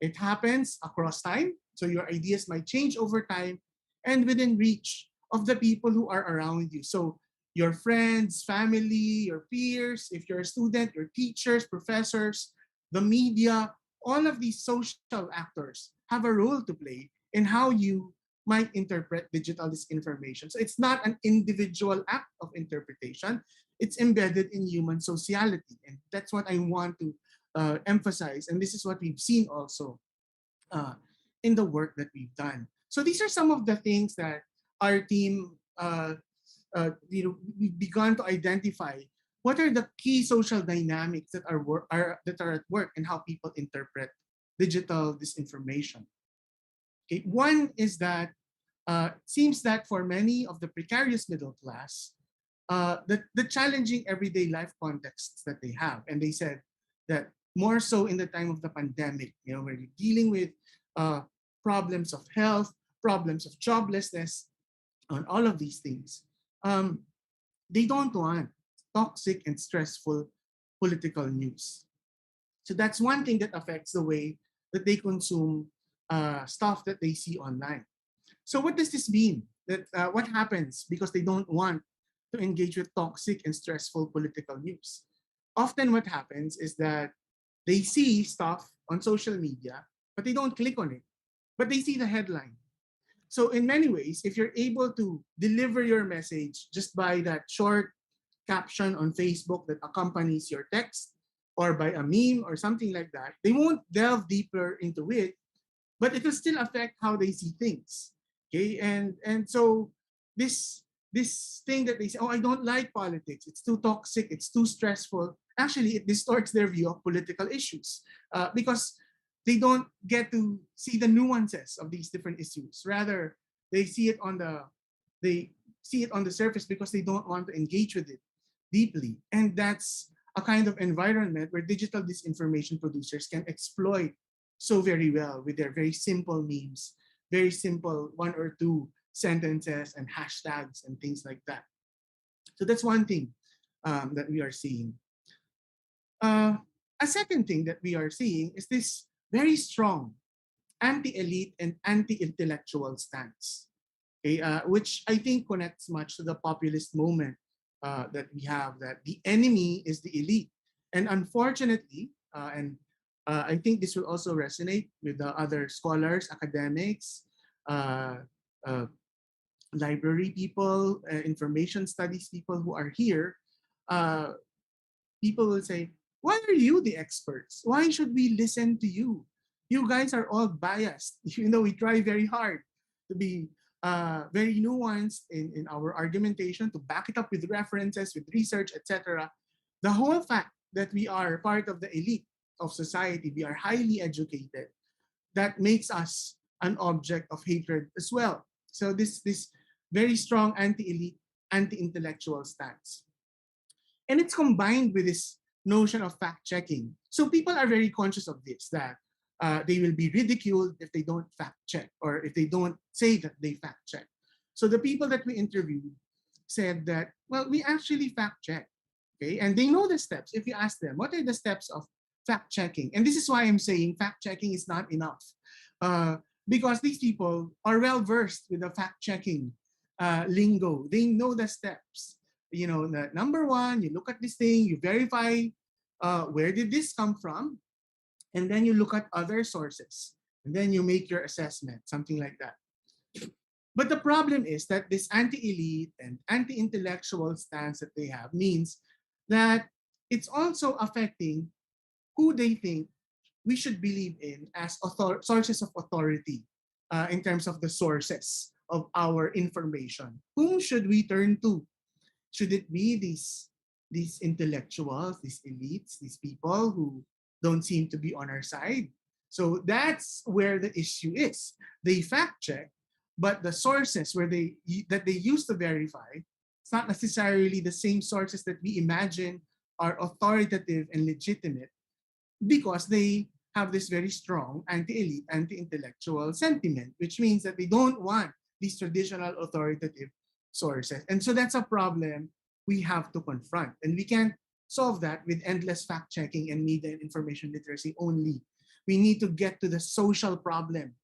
[SPEAKER 2] It happens across time, so your ideas might change over time and within reach of the people who are around you. So your friends, family, your peers, if you're a student, your teachers, professors, the media, all of these social actors have a role to play in how you might interpret digital disinformation. So it's not an individual act of interpretation, it's embedded in human sociality. And that's what I want to emphasize. And this is what we've seen also in the work that we've done. So these are some of the things that our team, we've begun to identify. What are the key social dynamics that are at work and how people interpret digital disinformation? Okay, one is that it seems that for many of the precarious middle class, the challenging everyday life contexts that they have, and they said that more so in the time of the pandemic, where you're dealing with problems of health, problems of joblessness, on all of these things, they don't want toxic and stressful political news. So that's one thing that affects the way that they consume stuff that they see online. So what does this mean? That what happens because they don't want to engage with toxic and stressful political news? Often what happens is that they see stuff on social media, but they don't click on it, but they see the headline. So in many ways, if you're able to deliver your message just by that short caption on Facebook that accompanies your text, or by a meme or something like that, they won't delve deeper into it, but it will still affect how they see things. Okay, and so this thing that they say, oh, I don't like politics, it's too toxic, it's too stressful. Actually, it distorts their view of political issues because they don't get to see the nuances of these different issues. Rather, they see it on the surface because they don't want to engage with it deeply. And that's a kind of environment where digital disinformation producers can exploit so very well with their very simple memes, very simple one or two sentences and hashtags and things like that. So that's one thing that we are seeing. Uh, a second thing that we are seeing is this very strong anti-elite and anti-intellectual stance, okay, which I think connects much to the populist moment that we have, that the enemy is the elite. And unfortunately, and I think this will also resonate with the other scholars, academics, uh, uh, library people, information studies people who are here, uh, people will say, why are you the experts? Why should we listen to you? You guys are all biased. You know, we try very hard to be very nuanced in our argumentation, to back it up with references, with research, etc. The whole fact that we are part of the elite of society, we are highly educated, that makes us an object of hatred as well. So this very strong anti-elite, anti-intellectual stance. And it's combined with this notion of fact checking. So people are very conscious of this, that they will be ridiculed if they don't fact check or if they don't say that they fact check. So the people that we interviewed said that, well, we actually fact check. Okay. And they know the steps. If you ask them, what are the steps of fact checking? And this is why I'm saying fact checking is not enough. Uh, because these people are well versed with the fact checking lingo. They know the steps. You know, number one, you look at this thing, you verify where did this come from, and then you look at other sources, and then you make your assessment, something like that. But the problem is that this anti-elite and anti-intellectual stance that they have means that it's also affecting who they think we should believe in as sources of authority in terms of the sources of our information. Whom should we turn to? Should it be these intellectuals, these elites, these people who don't seem to be on our side? So that's where the issue is. They fact check, but the sources where that they use to verify, it's not necessarily the same sources that we imagine are authoritative and legitimate, because they have this very strong anti-elite, anti-intellectual sentiment, which means that they don't want these traditional authoritative sources. And so that's a problem we have to confront. And we can't solve that with endless fact-checking and media and information literacy only. We need to get to the social problem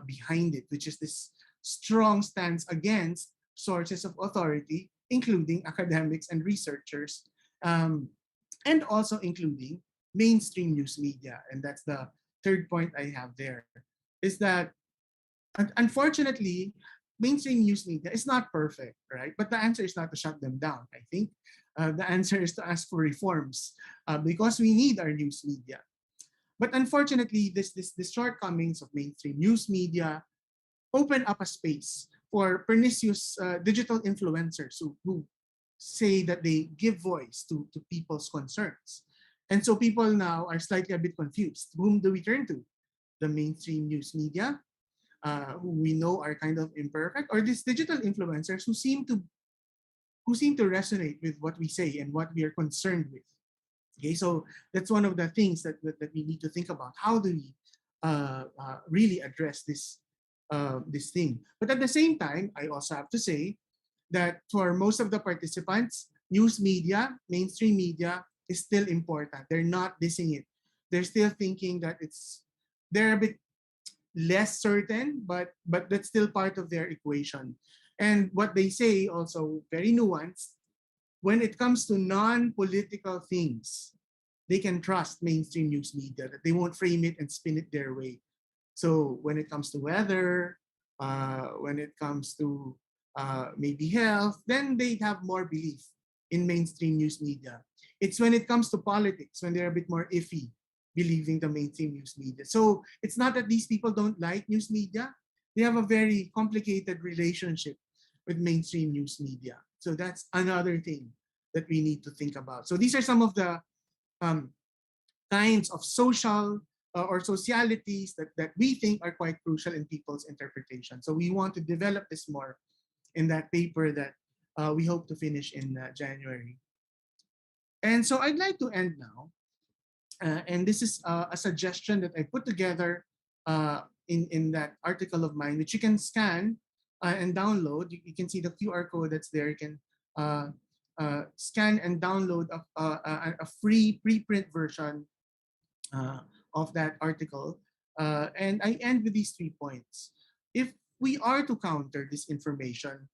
[SPEAKER 2] behind it, which is this strong stance against sources of authority, including academics and researchers, and also including mainstream news media. And that's the third point I have there, is that unfortunately, mainstream news media is not perfect, right? But the answer is not to shut them down, I think. The answer is to ask for reforms because we need our news media. But unfortunately, this shortcomings of mainstream news media open up a space for pernicious digital influencers who say that they give voice to people's concerns. And so people now are slightly a bit confused. Whom do we turn to? The mainstream news media, who we know are kind of imperfect, or these digital influencers who seem to resonate with what we say and what we are concerned with. Okay, so that's one of the things that we need to think about. How do we really address this thing? But at the same time, I also have to say that for most of the participants, news media, mainstream media is still important. They're not dissing it. They're still thinking that they're a bit less certain, but that's still part of their equation. And what they say also very nuanced. When it comes to non-political things, they can trust mainstream news media that they won't frame it and spin it their way. So when it comes to weather, when it comes to maybe health, then they have more belief in mainstream news media. It's when it comes to politics, when they're a bit more iffy, believing the mainstream news media. So it's not that these people don't like news media. They have a very complicated relationship with mainstream news media. So that's another thing that we need to think about. So these are some of the um, kinds of social or socialities that we think are quite crucial in people's interpretation. So we want to develop this more in that paper that we hope to finish in January. And so I'd like to end now. And this is a suggestion that I put together in that article of mine, which you can scan and download. You can see the QR code that's there. You can uh, scan and download a free preprint version uh, of that article. And I end with these 3 points. If we are to counter disinformation,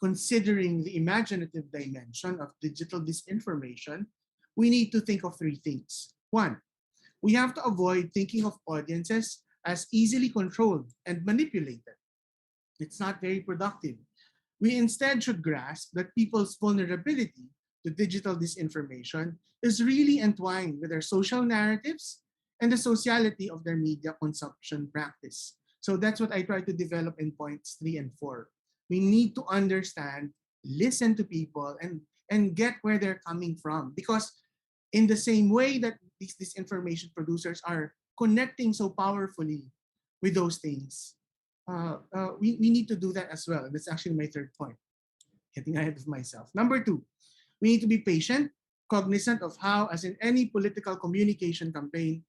[SPEAKER 2] considering the imaginative dimension of digital disinformation, we need to think of 3 things. One, we have to avoid thinking of audiences as easily controlled and manipulated. It's not very productive. We instead should grasp that people's vulnerability to digital disinformation is really entwined with their social narratives and the sociality of their media consumption practice. So that's what I try to develop in points 3 and 4. We need to understand, listen to people, and get where they're coming from. Because in the same way that these disinformation producers are connecting so powerfully with those things, we need to do that as well. That's actually my third point, getting ahead of myself. Number 2, we need to be patient, cognizant of how, as in any political communication campaign,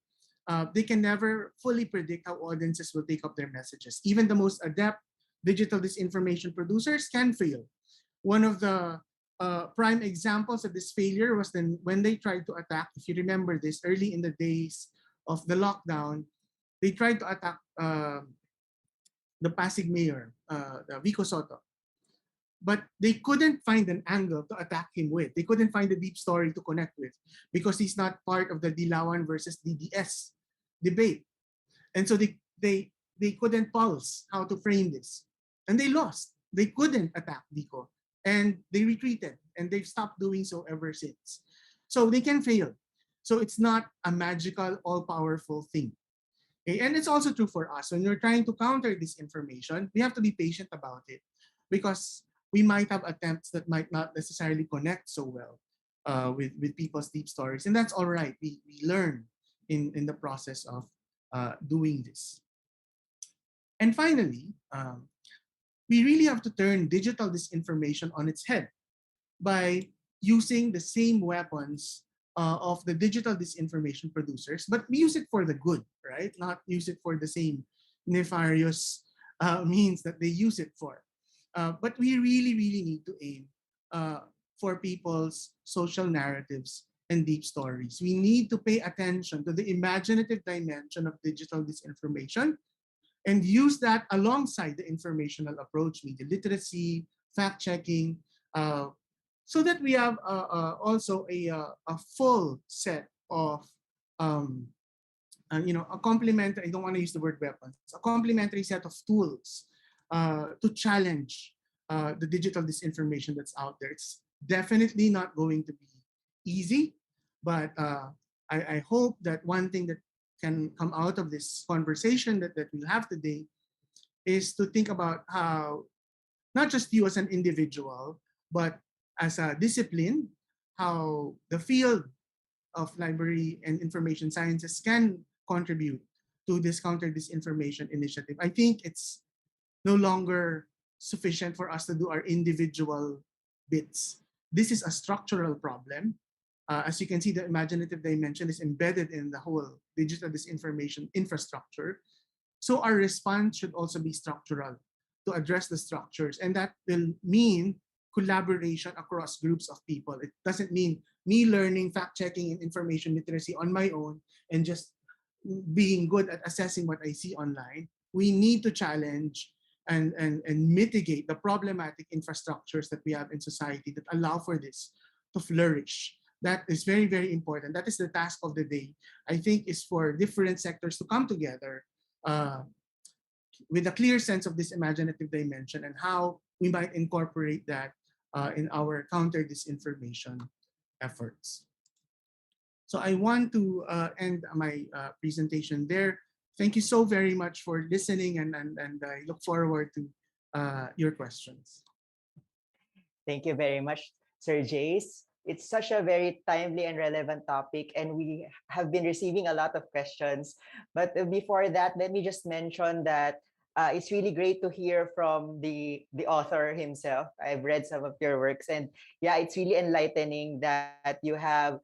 [SPEAKER 2] they can never fully predict how audiences will take up their messages. Even the most adept digital disinformation producers can fail. One of the prime examples of this failure was then when they tried to attack, if you remember this, early in the days of the lockdown, they tried to attack the Pasig mayor, Vico Soto. But they couldn't find an angle to attack him with. They couldn't find a deep story to connect with because he's not part of the Dilawan versus DDS debate. And so they couldn't pulse how to frame this. And they lost. They couldn't attack Vico. And they retreated. And they've stopped doing so ever since. So they can fail. So it's not a magical, all-powerful thing. Okay? And it's also true for us. When you're trying to counter this information, we have to be patient about it because we might have attempts that might not necessarily connect so well with people's deep stories. And that's all right. We learn in the process of doing this. And finally, we really have to turn digital disinformation on its head by using the same weapons of the digital disinformation producers, but use it for the good, right? Not use it for the same nefarious means that they use it for. But we really, really need to aim for people's social narratives and deep stories. We need to pay attention to the imaginative dimension of digital disinformation and use that alongside the informational approach, media literacy, fact checking, uh, so that we have also a full set of a complementary, I don't want to use the word weapons, a complementary set of tools to challenge the digital disinformation that's out there. It's definitely not going to be easy, but I hope that one thing that can come out of this conversation that we'll have today is to think about how not just you as an individual, but as a discipline, how the field of library and information sciences can contribute to this counter disinformation initiative. I think it's no longer sufficient for us to do our individual bits. This is a structural problem. As you can see, the imaginative dimension is embedded in the whole digital disinformation infrastructure. So our response should also be structural to address the structures. And that will mean collaboration across groups of people. It doesn't mean me learning fact checking and information literacy on my own and just being good at assessing what I see online. We need to challenge and mitigate the problematic infrastructures that we have in society that allow for this to flourish. That is very, very important. That is the task of the day. I think is for different sectors to come together uh, with a clear sense of this imaginative dimension and how we might incorporate that in our counter disinformation efforts. So I want to end my presentation there. Thank you so very much for listening, and I look forward to your questions.
[SPEAKER 1] Thank you very much, Sir Jace. It's such a very timely and relevant topic, and we have been receiving a lot of questions. But before that, let me just mention that it's really great to hear from the author himself. I've read some of your works, and yeah, it's really enlightening that you have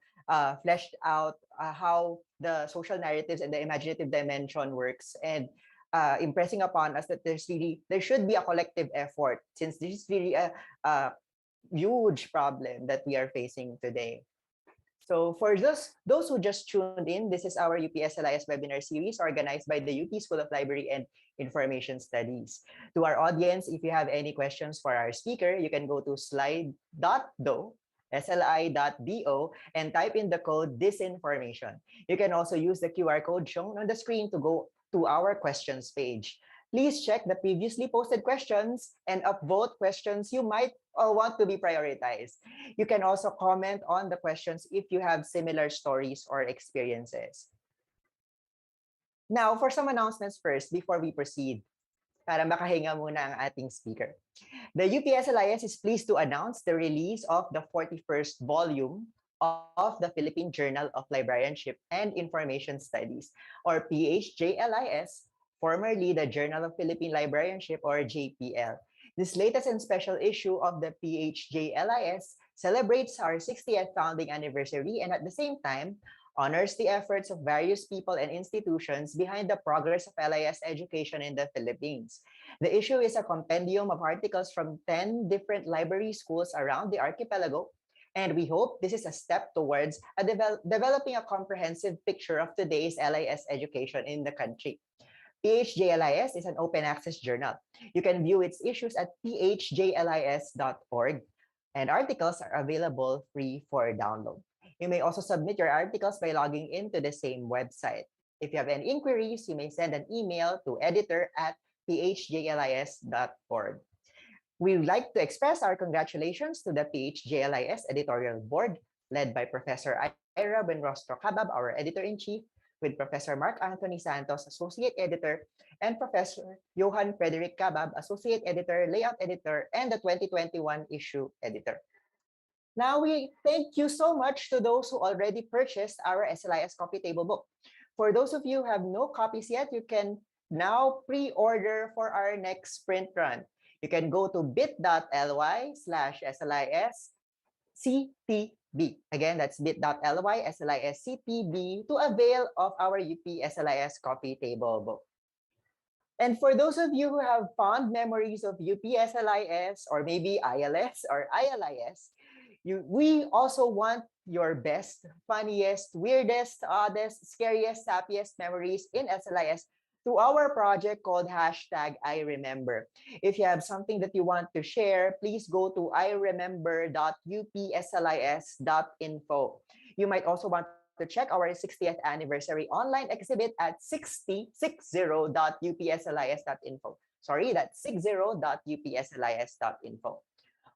[SPEAKER 1] fleshed out how the social narratives and the imaginative dimension works. And impressing upon us that there should be a collective effort, since this is really a huge problem that we are facing today. So for those who just tuned in, this is our UPSLIS webinar series organized by the UP School of Library and Information Studies. To our audience, if you have any questions for our speaker, you can go to slide.do, sli.do, and type in the code disinformation. You can also use the QR code shown on the screen to go to our questions page. Please check the previously posted questions and upvote questions you might want to be prioritized. You can also comment on the questions if you have similar stories or experiences. Now, for some announcements first before we proceed, para makahinga muna ang ating speaker. The UPSLIS is pleased to announce the release of the 41st volume of the Philippine Journal of Librarianship and Information Studies, or PHJLIS, formerly the Journal of Philippine Librarianship, or JPL. This latest and special issue of the PHJLIS celebrates our 60th founding anniversary and at the same time honors the efforts of various people and institutions behind the progress of LIS education in the Philippines. The issue is a compendium of articles from 10 different library schools around the archipelago, and we hope this is a step towards developing a comprehensive picture of today's LIS education in the country. PHJLIS is an open access journal. You can view its issues at phjlis.org, and articles are available free for download. You may also submit your articles by logging into the same website. If you have any inquiries, you may send an email to editor@phjlis.org. We would like to express our congratulations to the PHJLIS editorial board, led by Professor Ira Benrostro Cabab, our editor-in-chief, with Professor Mark Anthony Santos, Associate Editor, and Professor Johan Frederick Cabab, Associate Editor, Layout Editor, and the 2021 issue editor. Now, we thank you so much to those who already purchased our SLIS coffee table book. For those of you who have no copies yet, you can now pre-order for our next sprint run. You can go to bit.ly/SLISCTB. Again, that's bit.ly/SLISCTB to avail of our UP SLIS coffee table book. And for those of you who have fond memories of UP SLIS or maybe ILS or ILIS, we also want your best, funniest, weirdest, oddest, scariest, happiest memories in SLIS through our project called #IRemember. If you have something that you want to share, please go to iremember.upslis.info. You might also want to check our 60th anniversary online exhibit at 60.upslis.info. Sorry, that's 60.upslis.info.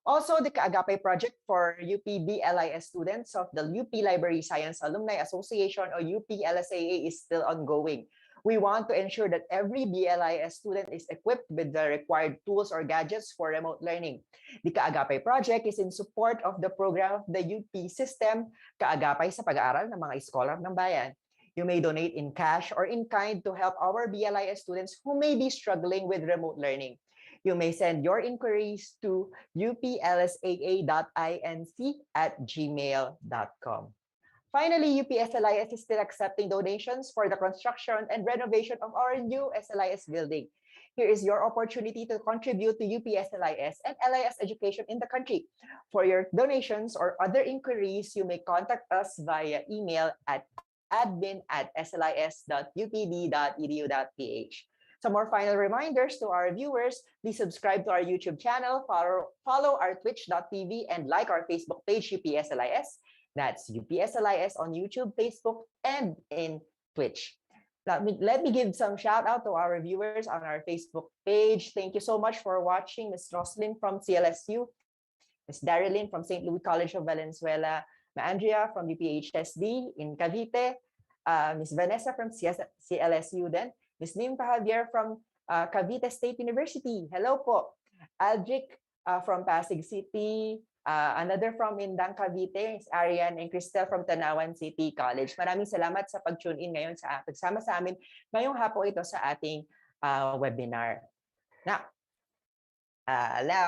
[SPEAKER 1] Also, the Kaagapay project for UP-BLIS students of the UP Library Science Alumni Association, or UP-LSAA, is still ongoing. We want to ensure that every BLIS student is equipped with the required tools or gadgets for remote learning. The Kaagapay project is in support of the program of the UP system, Kaagapay sa Pag-aaral ng mga Scholar ng Bayan. You may donate in cash or in kind to help our BLIS students who may be struggling with remote learning. You may send your inquiries to uplsaa.inc@gmail.com. Finally, UPSLIS is still accepting donations for the construction and renovation of our new SLIS building. Here is your opportunity to contribute to UPSLIS and LIS education in the country. For your donations or other inquiries, you may contact us via email at admin@slis.upd.edu.ph. Some more final reminders to our viewers: please subscribe to our YouTube channel, follow our twitch.tv, and like our Facebook page, UPSLIS. That's UPSLIS on YouTube, Facebook, and in Twitch. Let me give some shout out to our viewers on our Facebook page. Thank you so much for watching. Ms. Roslyn from CLSU, Ms. Darilyn from St. Louis College of Valenzuela, Ma Andrea from UPHSD in Cavite, Ms. Vanessa from CLSU then, Ms. Nim Javier from Cavite State University. Hello po. Aldric from Pasig City. Another from Indang Cavite, Arian and Cristel from Tanawan City College. Maraming salamat sa pag-tune in ngayon sa pagsama sa amin ngayong hapon ito sa ating webinar. Now,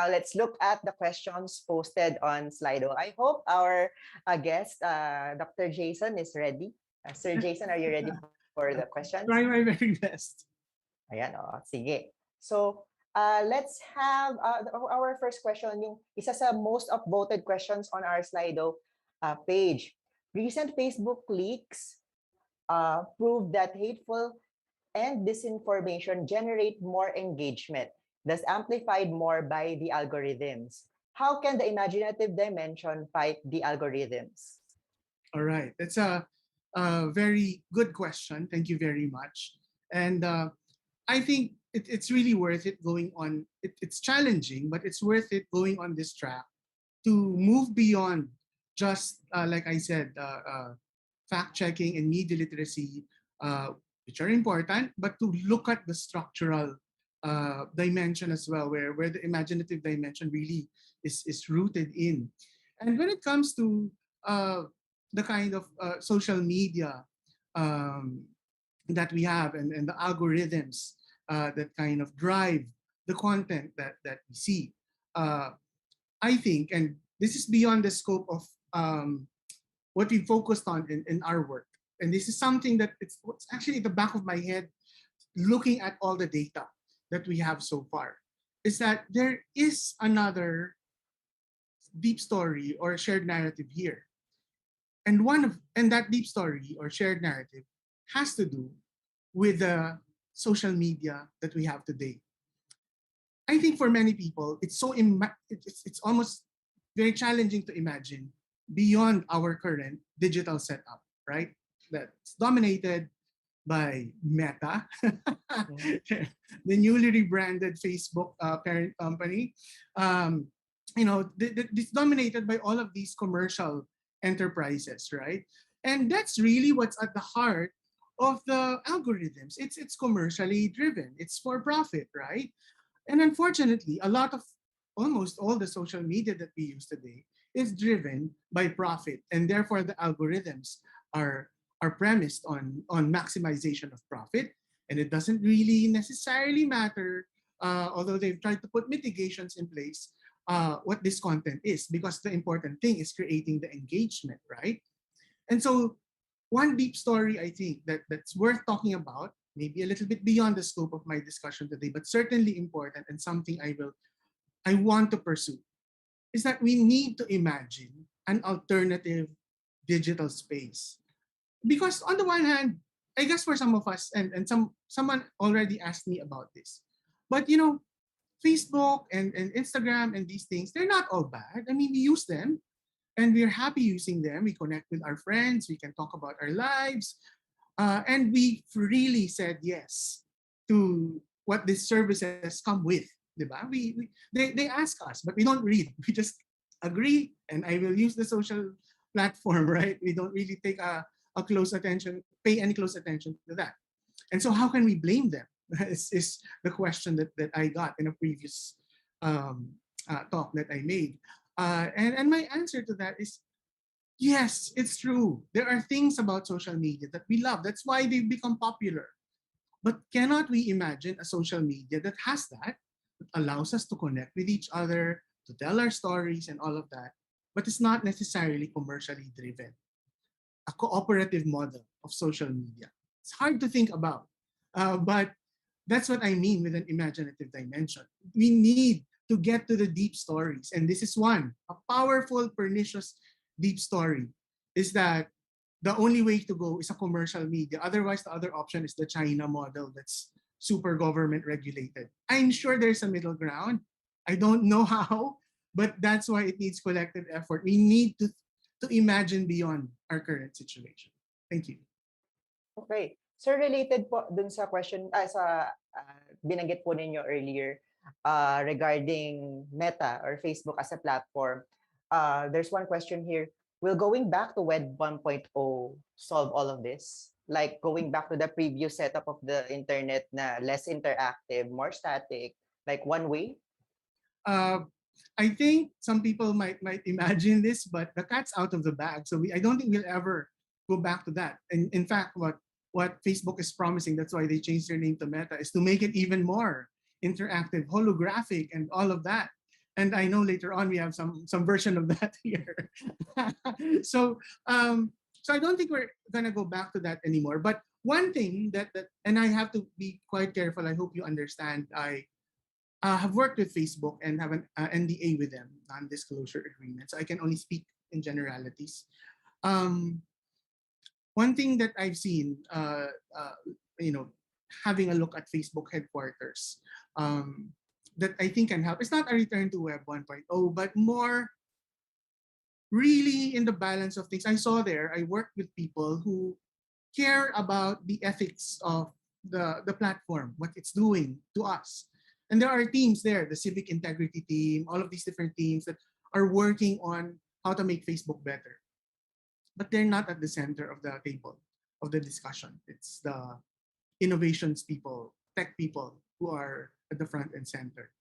[SPEAKER 1] let's look at the questions posted on Slido. I hope our guest, Dr. Jason, is ready. Sir Jason, are you ready for the questions?
[SPEAKER 2] Try my very best.
[SPEAKER 1] Ayan, oh, sige. So, let's have our first question, yung isa sa most upvoted questions on our Slido page. Recent Facebook leaks prove that hateful and disinformation generate more engagement, thus amplified more by the algorithms. How can the imaginative dimension fight the algorithms?
[SPEAKER 2] All right, that's a very good question. Thank you very much. And I think it's really worth it going on. It's challenging, but it's worth it going on this track to move beyond just, like I said, fact checking and media literacy, which are important, but to look at the structural dimension as well, where the imaginative dimension really is rooted in. And when it comes to the kind of social media um, that we have and the algorithms that kind of drive the content that we see. I think, and this is beyond the scope of what we focused on in our work. And this is something that it's actually at the back of my head, looking at all the data that we have so far, is that there is another deep story or shared narrative here. And that deep story or shared narrative has to do with the social media that we have today. I think for many people, it's almost very challenging to imagine beyond our current digital setup, right? That's dominated by Meta,
[SPEAKER 1] Mhm.
[SPEAKER 2] the newly rebranded Facebook parent company. Um, it's dominated by all of these commercial enterprises, right? And that's really what's at the heart of the algorithms. It's commercially driven. It's for profit, right? And unfortunately, a lot of almost all the social media that we use today is driven by profit, and therefore the algorithms are are premised on maximization of profit, and it doesn't really necessarily matter, although they've tried to put mitigations in place, what this content is, because the important thing is creating the engagement, right? And so one deep story I think that's worth talking about, maybe a little bit beyond the scope of my discussion today, but certainly important and something I want to pursue, is that we need to imagine an alternative digital space. Because on the one hand, I guess for some of us, and someone already asked me about this, but Facebook and Instagram and these things, they're not all bad. I mean, we use them and we're happy using them. We connect with our friends, we can talk about our lives, and we freely said yes to what these services come with. Diba? They ask us, but we don't read. We just agree, and I will use the social platform, right? We don't really take a close attention, pay any close attention to that. And so how can we blame them? Is the question that I got in a previous talk that I made. And my answer to that is yes, it's true. There are things about social media that we love. That's why they've become popular. But cannot we imagine a social media that has that allows us to connect with each other, to tell our stories and all of that, but it's not necessarily commercially driven? A cooperative model of social media. It's hard to think about, but that's what I mean with an imaginative dimension. We need to get to the deep stories, and this is one. A powerful, pernicious deep story is that the only way to go is a commercial media. Otherwise, the other option is the China model that's super government regulated. I'm sure there's a middle ground. I don't know how, but that's why it needs collective effort. We need to imagine beyond our current situation. Thank you.
[SPEAKER 1] Okay. So related po dun sa question, sa binanggit po ninyo earlier regarding Meta or Facebook as a platform, there's one question here. Will going back to Web 1.0 solve all of this? Like going back to the previous setup of the internet na less interactive, more static, like one way?
[SPEAKER 2] Uh, I think some people might imagine this, but the cat's out of the bag. So I don't think we'll ever go back to that. And in fact, what Facebook is promising, that's why they changed their name to Meta, is to make it even more interactive, holographic, and all of that. And I know later on we have some version of that here. so so I don't think we're gonna go back to that anymore. But one thing and I have to be quite careful. I hope you understand. I have worked with Facebook and have an NDA with them, non-disclosure agreement. So I can only speak in generalities. Um, One thing that I've seen, you know, having a look at Facebook headquarters, um, that I think can help. It's not a return to Web 1.0, but more really in the balance of things. I saw there, I worked with people who care about the ethics of the platform, what it's doing to us. And there are teams there, the civic integrity team, all of these different teams that are working on how to make Facebook better. But they're not at the center of the table of the discussion. It's the innovations people, tech people who are at the front and center.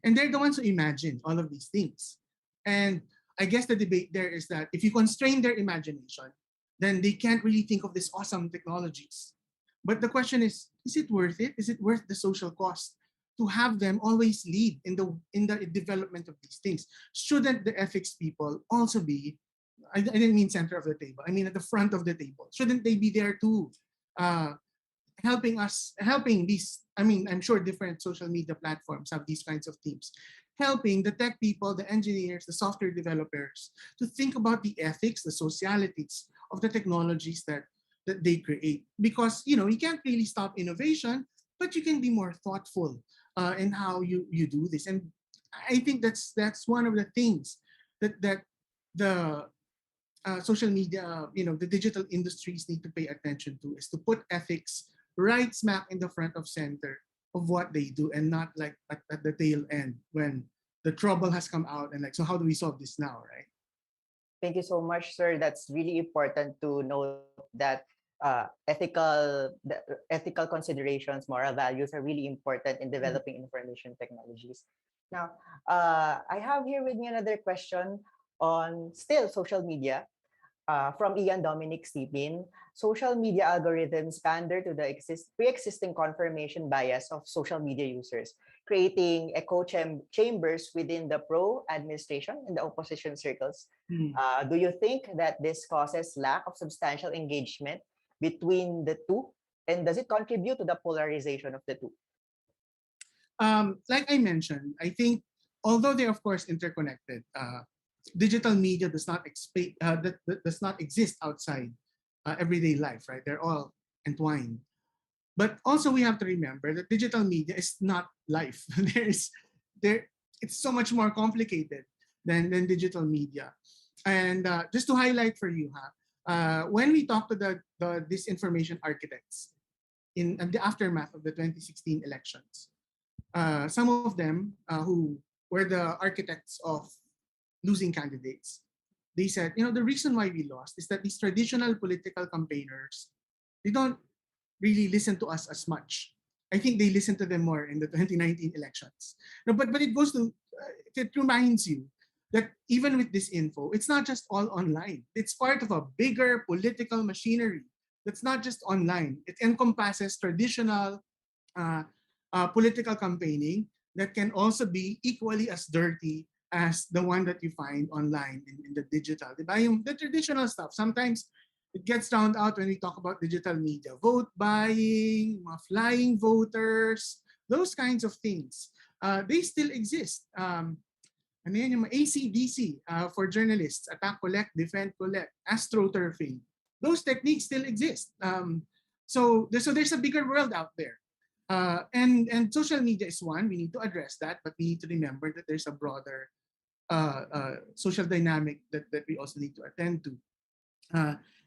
[SPEAKER 2] And they're the ones who imagine all of these things. And I guess the debate there is that if you constrain their imagination, then they can't really think of these awesome technologies. But the question is it worth it? Is it worth the social cost to have them always lead in the development of these things? Shouldn't the ethics people also be, I didn't mean center of the table, I mean at the front of the table. Shouldn't they be there too? Uh, helping these, I mean, I'm sure different social media platforms have these kinds of teams, helping the tech people, the engineers, the software developers to think about the ethics, the socialities of the technologies that they create. Because, you know, you can't really stop innovation, but you can be more thoughtful in how you do this. And I think that's one of the things that the social media, you know, the digital industries need to pay attention to, is to put ethics right smack in the front of center of what they do, and not like at the tail end when the trouble has come out and like, so how do we solve this now, right?
[SPEAKER 1] Thank you so much, sir. That's really important to note that ethical considerations, moral values are really important in
[SPEAKER 2] Mm.
[SPEAKER 1] developing information technologies. Now, I have here with me another question on still social media. From Ian Dominic Stepin, social media algorithms pander to the pre-existing confirmation bias of social media users, creating echo chambers within the pro-administration and the opposition circles.
[SPEAKER 2] Mm.
[SPEAKER 1] Do you think that this causes lack of substantial engagement between the two? And does it contribute to the polarization of the two?
[SPEAKER 2] Like I mentioned, I think although they're of course interconnected, digital media does not exist outside everyday life, right? They're all entwined. But also we have to remember that digital media is not life. There it's so much more complicated than digital media. And just to highlight for you, when we talk to the disinformation architects in the aftermath of the 2016 elections, some of them who were the architects of losing candidates, they said, you know, the reason why we lost is that these traditional political campaigners, they don't really listen to us as much. I think they listened to them more in the 2019 elections. No, but it goes to, it reminds you that even with this info, it's not just all online. It's part of a bigger political machinery that's not just online. It encompasses traditional uh, political campaigning that can also be equally as dirty as the one that you find online in the digital. Diba? Yung, the traditional stuff, sometimes it gets drowned out when we talk about digital media. Vote buying, mga flying voters, those kinds of things. They still exist. Ano yan, yung ACDC for journalists, attack, collect, defend, collect, astroturfing. Those techniques still exist. So there's a bigger world out there. And social media is one. We need to address that, but we need to remember that there's a broader social dynamic that we also need to attend to.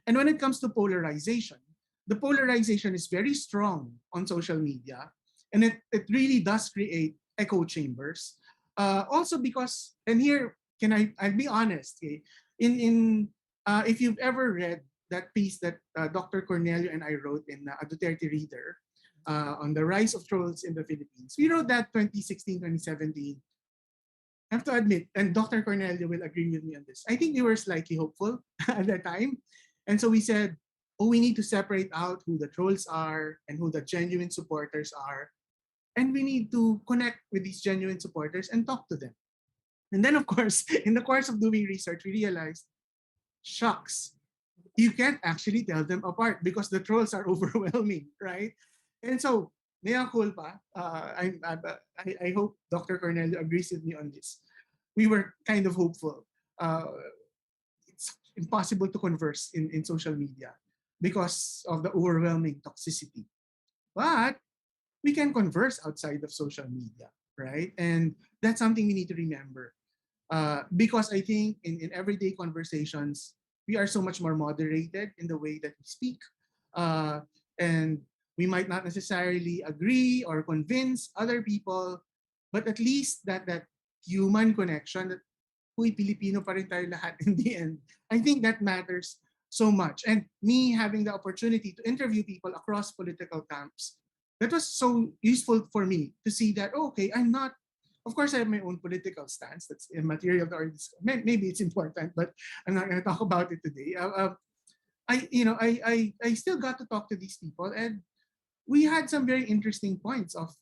[SPEAKER 2] And when it comes to polarization, the polarization is very strong on social media, and it really does create echo chambers. Also because, and here I'll be honest, okay? If you've ever read that piece that Dr. Cornelio and I wrote in a Duterte Reader on the rise of trolls in the Philippines, we wrote that 2016, 2017. I have to admit, and Dr. Cornelio will agree with me on this, I think we were slightly hopeful at that time. And so we said, oh, we need to separate out who the trolls are and who the genuine supporters are. And we need to connect with these genuine supporters and talk to them. And then, of course, in the course of doing research, we realized, shucks, you can't actually tell them apart because the trolls are overwhelming, right? And so, mea culpa, I hope Dr. Cornelio agrees with me on this. We were kind of hopeful. It's impossible to converse in social media because of the overwhelming toxicity. But we can converse outside of social media, right? And that's something we need to remember. Because I think in everyday conversations, we are so much more moderated in the way that we speak. Uh, and we might not necessarily agree or convince other people, but at least that human connection, that huy, Pilipino pa rin tayo lahat in the end. I think that matters so much. And me having the opportunity to interview people across political camps, that was so useful for me to see that, oh, okay, I'm not, of course, I have my own political stance. That's immaterial to our discussion. Maybe it's important, but I'm not going to talk about it today. I still got to talk to these people, and we had some very interesting points of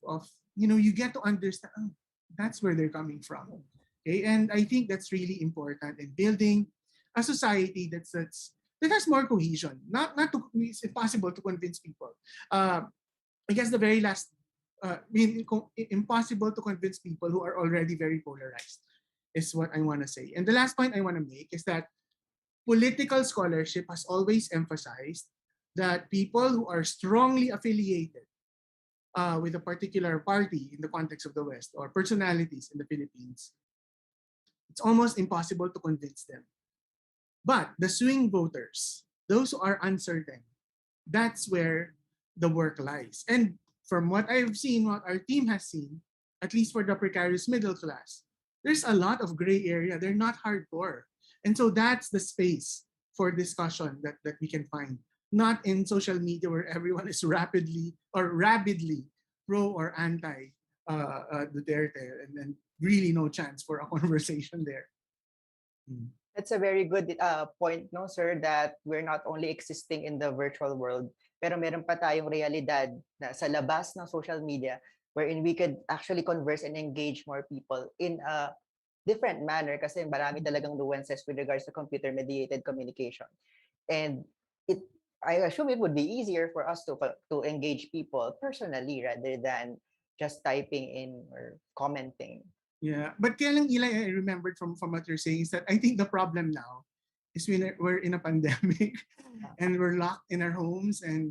[SPEAKER 2] you get to understand, oh, that's where they're coming from. Okay, and I think that's really important in building a society that has more cohesion. It's impossible to convince people. I guess the very last, impossible to convince people who are already very polarized is what I want to say. And the last point I want to make is that political scholarship has always emphasized that people who are strongly affiliated with a particular party in the context of the West or personalities in the Philippines, it's almost impossible to convince them. But the swing voters, those who are uncertain, that's where the work lies. And from what I've seen, what our team has seen, at least for the precarious middle class, there's a lot of gray area. They're not hardcore. And so that's the space for discussion that we can find. Not in social media where everyone is rapidly or rabidly pro or anti Duterte, and really no chance for a conversation there. Mm.
[SPEAKER 1] That's a very good point, no, sir, that we're not only existing in the virtual world, pero meron pa tayong realidad na sa labas ng social media wherein we could actually converse and engage more people in a different manner kasi marami talagang nuances with regards to computer-mediated communication. And it, I assume it would be easier for us to engage people personally rather than just typing in or commenting.
[SPEAKER 2] Yeah, but kaya lang, Eli, I remembered from what you're saying is that I think the problem now is we're in a pandemic and we're locked in our homes, and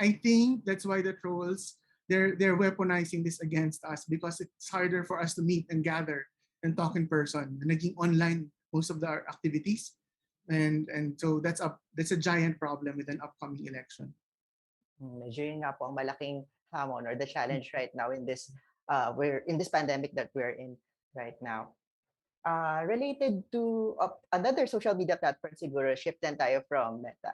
[SPEAKER 2] I think that's why the trolls, they're weaponizing this against us because it's harder for us to meet and gather and talk in person. Naging online most of our activities, and so that's a giant problem with an upcoming election.
[SPEAKER 1] Medyo yun nga po ang malaking hamon or the challenge right now in this we're in this pandemic that we're in right now. Related to another social media platform siguro, shiften tayo from Meta.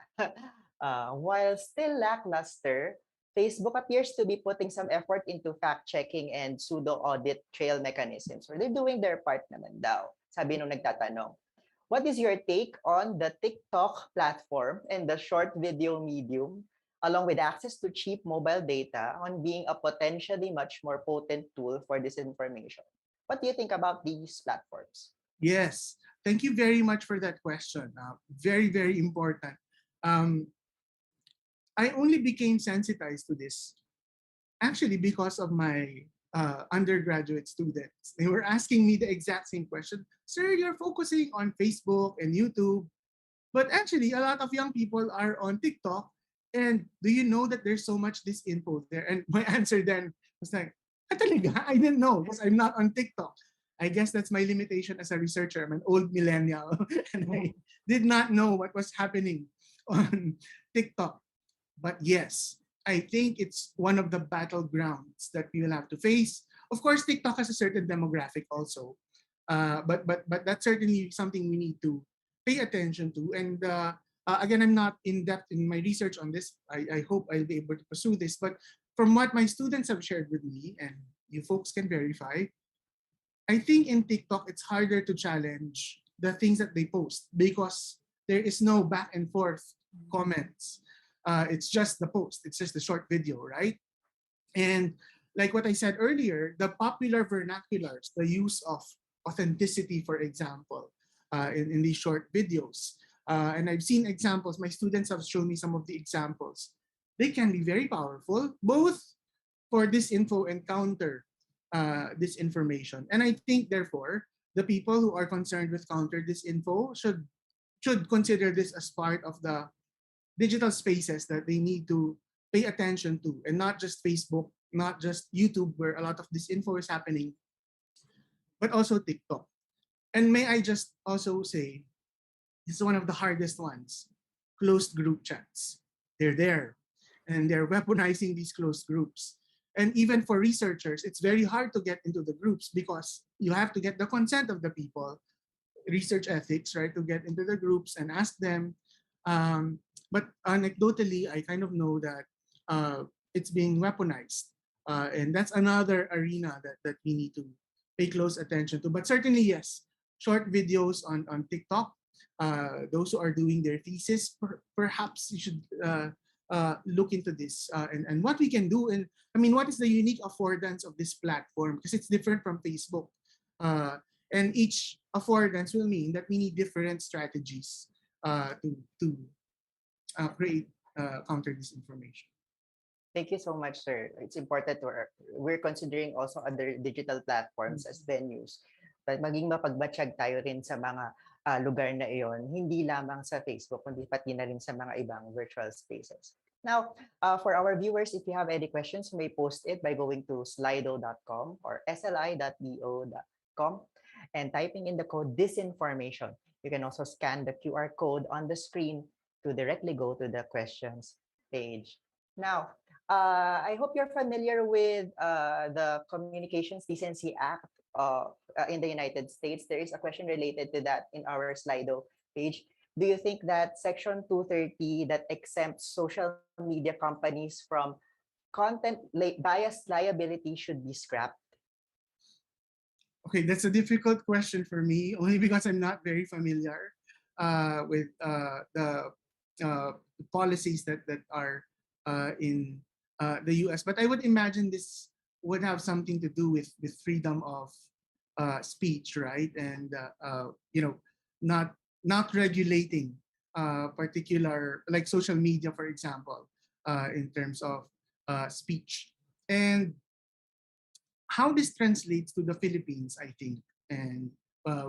[SPEAKER 1] While still lackluster, Facebook appears to be putting some effort into fact-checking and pseudo-audit trail mechanisms. Or they're doing their part naman daw, sabi nung nagtatanong. What is your take on the TikTok platform and the short video medium, along with access to cheap mobile data, on being a potentially much more potent tool for disinformation? What do you think about these platforms?
[SPEAKER 2] Yes, thank you very much for that question. Very, very important. Um, I only became sensitized to this actually because of my undergraduate students. They were asking me the exact same question. Sir, you're focusing on Facebook and YouTube, but actually a lot of young people are on TikTok. And do you know that there's so much disinfo there? And my answer then was like, "Ah, talaga? I didn't know because I'm not on TikTok." I guess that's my limitation as a researcher. I'm an old millennial and I did not know what was happening on TikTok. But yes, I think it's one of the battlegrounds that we will have to face. Of course, TikTok has a certain demographic also, but that's certainly something we need to pay attention to. And again, I'm not in depth in my research on this. I hope I'll be able to pursue this. But from what my students have shared with me, and you folks can verify, I think in TikTok it's harder to challenge the things that they post because there is no back and forth comments. It's just the post. It's just the short video, right? And like what I said earlier, the popular vernaculars, the use of authenticity, for example, in these short videos, And I've seen examples. My students have shown me some of the examples. They can be very powerful, both for disinfo and counter disinformation. And I think, therefore, the people who are concerned with counter disinfo should consider this as part of the digital spaces that they need to pay attention to, and not just Facebook, not just YouTube, where a lot of disinfo is happening, but also TikTok. And may I just also say, this is one of the hardest ones, closed group chats. They're there, and they're weaponizing these closed groups. And even for researchers, it's very hard to get into the groups because you have to get the consent of the people, research ethics, right, to get into the groups and ask them. But anecdotally, I kind of know that it's being weaponized. And that's another arena that we need to pay close attention to. But certainly, yes, short videos on TikTok, those who are doing their thesis, perhaps you should look into this and what we can do. And I mean, what is the unique affordance of this platform? Because it's different from Facebook. And each affordance will mean that we need different strategies to create counter disinformation.
[SPEAKER 1] Thank you so much, sir. It's important we're considering also other digital platforms as venues. But maging mapagmatsyag tayo rin sa mga lugar na iyon, hindi lamang sa Facebook, kundi pati na rin sa mga ibang virtual spaces. Now, for our viewers, if you have any questions, you may post it by going to slido.com or sli.do.com and typing in the code disinformation. You can also scan the QR code on the screen to directly go to the questions page. Now, I hope you're familiar with the Communications Decency Act in the United States. There is a question related to that in our Slido page. Do you think that Section 230 that exempts social media companies from content bias liability should be scrapped?
[SPEAKER 2] Okay, that's a difficult question for me, only because I'm not very familiar with the policies that are in the US. But I would imagine this would have something to do with freedom of speech, right? And not regulating particular, like social media, for example, in terms of speech. And how this translates to the Philippines, I think, and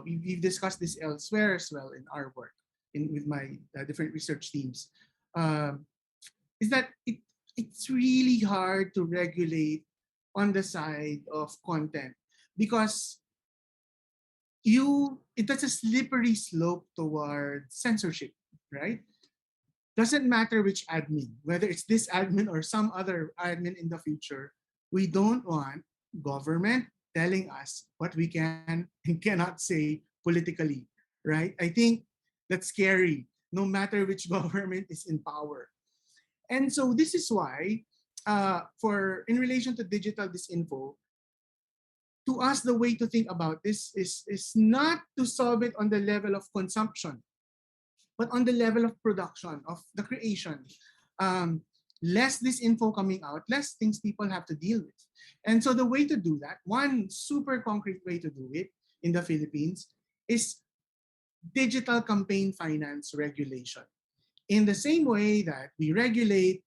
[SPEAKER 2] we've discussed this elsewhere as well in our work with my different research teams, is that it's really hard to regulate on the side of content because that's a slippery slope toward censorship, right? Doesn't matter which admin, whether it's this admin or some other admin in the future, we don't want government telling us what we can and cannot say politically, right? I think that's scary, no matter which government is in power. And so this is why, in relation to digital disinfo, to us, the way to think about this is not to solve it on the level of consumption, but on the level of production, of the creation. Less disinfo coming out, less things people have to deal with. And so the way to do that, one super concrete way to do it in the Philippines is digital campaign finance regulation. In the same way that we regulate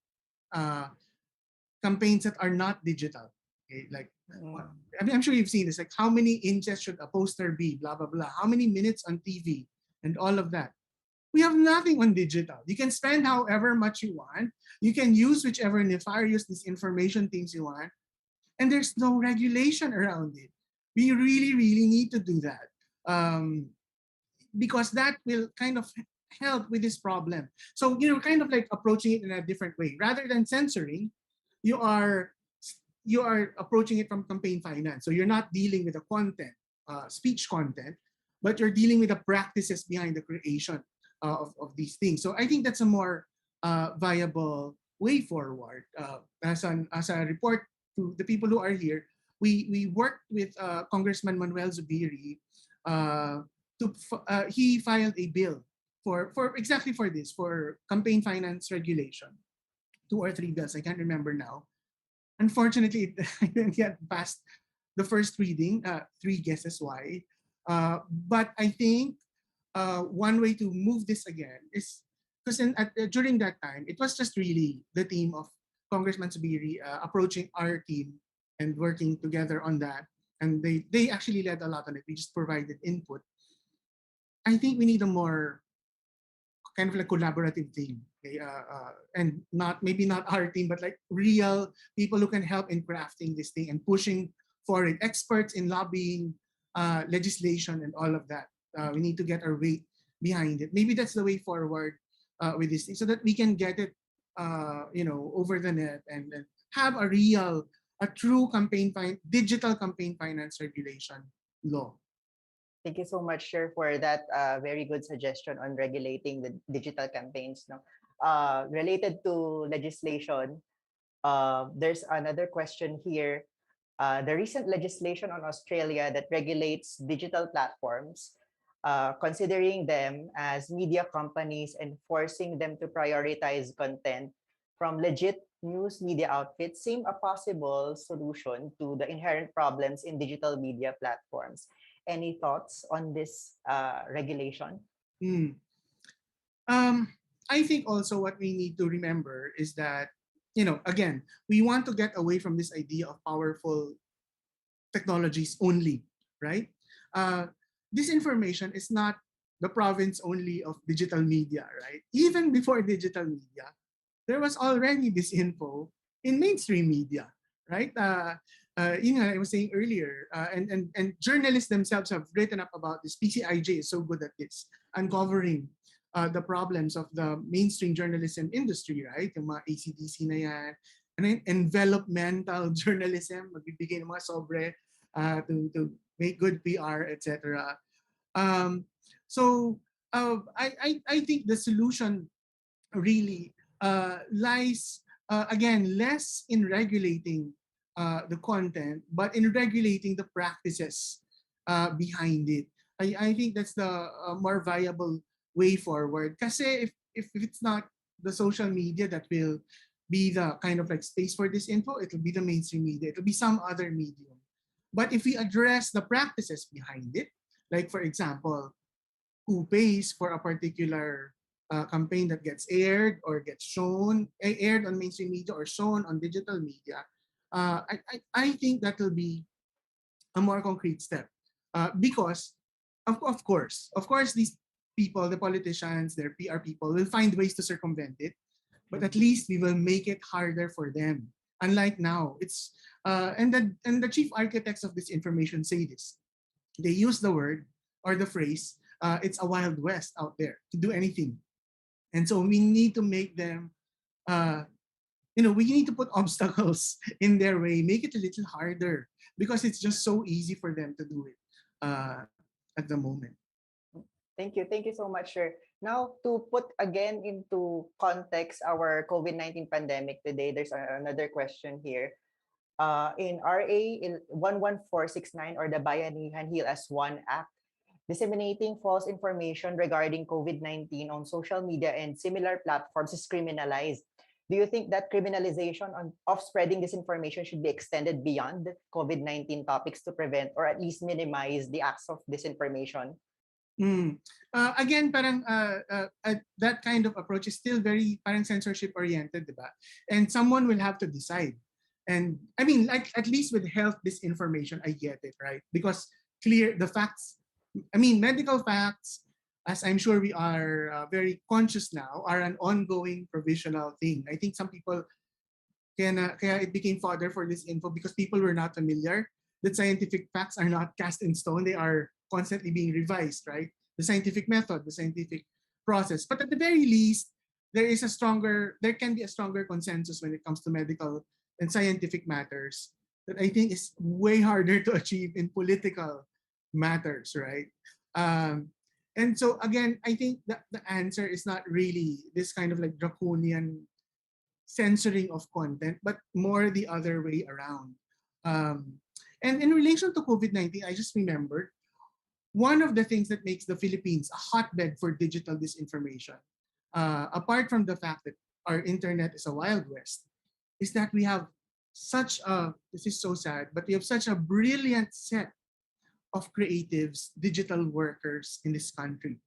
[SPEAKER 2] campaigns that are not digital. Okay? Like, I mean, I'm sure you've seen this, like how many inches should a poster be, blah, blah, blah, how many minutes on TV, and all of that. We have nothing on digital. You can spend however much you want. You can use whichever nefarious disinformation things you want. And there's no regulation around it. We really, really need to do that. Because that will kind of help with this problem. So, kind of like approaching it in a different way. Rather than censoring, you are approaching it from campaign finance. So you're not dealing with the content, speech content, but you're dealing with the practices behind the creation of these things. So I think that's a more viable way forward. As a report to the people who are here, we worked with Congressman Manuel Zubiri. He filed a bill for exactly for this, for campaign finance regulation. 2 or 3 bills, I can't remember now. Unfortunately, it didn't get past the first reading. 3 guesses why. But I think one way to move this again is because during that time, it was just really the team of Congressman Subiri approaching our team and working together on that. And they actually led a lot on it. We just provided input. I think we need a more kind of like collaborative team. Okay? And not maybe not our team, but like real people who can help in crafting this thing and pushing for it. Experts in lobbying, legislation, and all of that. We need to get our weight behind it. Maybe that's the way forward with this thing, so that we can get it, over the net and have a true digital campaign finance regulation law.
[SPEAKER 1] Thank you so much, Sher, for that very good suggestion on regulating the digital campaigns. No, related to legislation, there's another question here. The recent legislation on Australia that regulates digital platforms, considering them as media companies and forcing them to prioritize content from legit news media outfits seem a possible solution to the inherent problems in digital media platforms. Any thoughts on this regulation?
[SPEAKER 2] Hmm. Um, I think also what we need to remember is that, again, we want to get away from this idea of powerful technologies only, right? Uh, Disinformation is not the province only of digital media, right? Even before digital media, there was already disinfo in mainstream media, right? I was saying earlier, and journalists themselves have written up about this. PCIJ is so good at this, uncovering the problems of the mainstream journalism industry, right? Yung mga ACDC na yan. And then envelopmental journalism, magbibigay ng mga sobre to make good PR, etc. Um, so I think the solution really lies, again, less in regulating the content, but in regulating the practices behind it. I think that's the more viable way forward. Kasi if it's not the social media that will be the kind of like space for this info, it'll be the mainstream media, it'll be some other medium. But if we address the practices behind it, like for example, who pays for a particular campaign that gets aired or gets aired on mainstream media or shown on digital media, I think that will be a more concrete step. Because, of course, these people, the politicians, their PR people, will find ways to circumvent it, but at least we will make it harder for them. Unlike now, and the chief architects of this information say this. They use the word or the phrase, it's a wild west out there to do anything. And so we need to make them, we need to put obstacles in their way, make it a little harder because it's just so easy for them to do it at the moment.
[SPEAKER 1] Thank you. Thank you so much, sir. Now, to put again into context our COVID-19 pandemic today, there's another question here. In RA 11469 or the Bayanihan Heal as One Act, disseminating false information regarding COVID-19 on social media and similar platforms is criminalized. Do you think that criminalization of spreading disinformation should be extended beyond COVID-19 topics to prevent or at least minimize the acts of disinformation?
[SPEAKER 2] Again, parang that kind of approach is still very parang censorship oriented, diba? And someone will have to decide. And I mean, like at least with health disinformation, I get it, right? Because the facts, medical facts, as I'm sure we are very conscious now, are an ongoing provisional thing. I think some people kaya it became fodder for this info because people were not familiar that scientific facts are not cast in stone. They are constantly being revised, right? The scientific method, the scientific process. But at the very least, there can be a stronger consensus when it comes to medical and scientific matters that I think is way harder to achieve in political matters, right? And so again, I think that the answer is not really this kind of like draconian censoring of content, but more the other way around. And in relation to COVID-19, I just remembered one of the things that makes the Philippines a hotbed for digital disinformation, apart from the fact that our internet is a wild west, is that we have this is so sad, but we have such a brilliant set of creatives, digital workers in this country.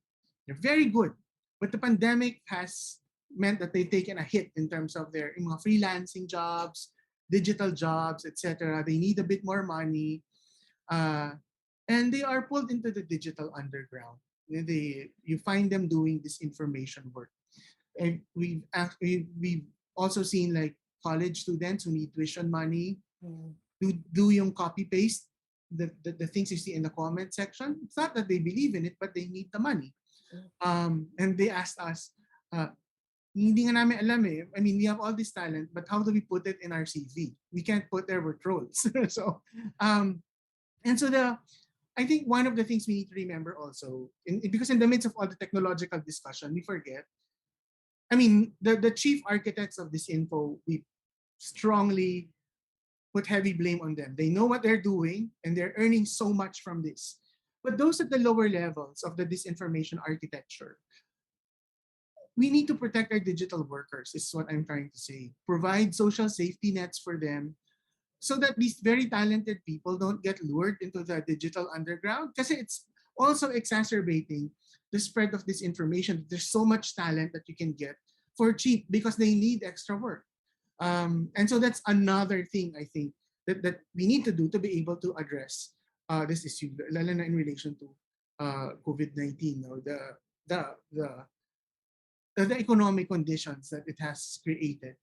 [SPEAKER 2] They're very good. But the pandemic has meant that they've taken a hit in terms of their mga freelancing jobs, digital jobs, etc. They need a bit more money. Uh, and they are pulled into the digital underground. You find them doing this information work. And we've also seen like college students who need tuition money
[SPEAKER 1] Mm.
[SPEAKER 2] do yung copy paste the things you see in the comment section. It's not that they believe in it, but they need the money.
[SPEAKER 1] Mm.
[SPEAKER 2] And they asked us, uh, hindi nga namin alam eh. I mean, we have all this talent, but how do we put it in our CV? We can't put there we're trolls. So, and so I think one of the things we need to remember also, because in the midst of all the technological discussion, we forget. I mean, the chief architects of this info, we strongly put heavy blame on them. They know what they're doing and they're earning so much from this. But those at the lower levels of the disinformation architecture, we need to protect our digital workers, is what I'm trying to say. Provide social safety nets for them so that these very talented people don't get lured into the digital underground. Because it's also exacerbating the spread of disinformation. There's so much talent that you can get for cheap because they need extra work. And so that's another thing I think that we need to do to be able to address this issue, lalo na in relation to COVID-19, or the, the, the economic conditions that it has created.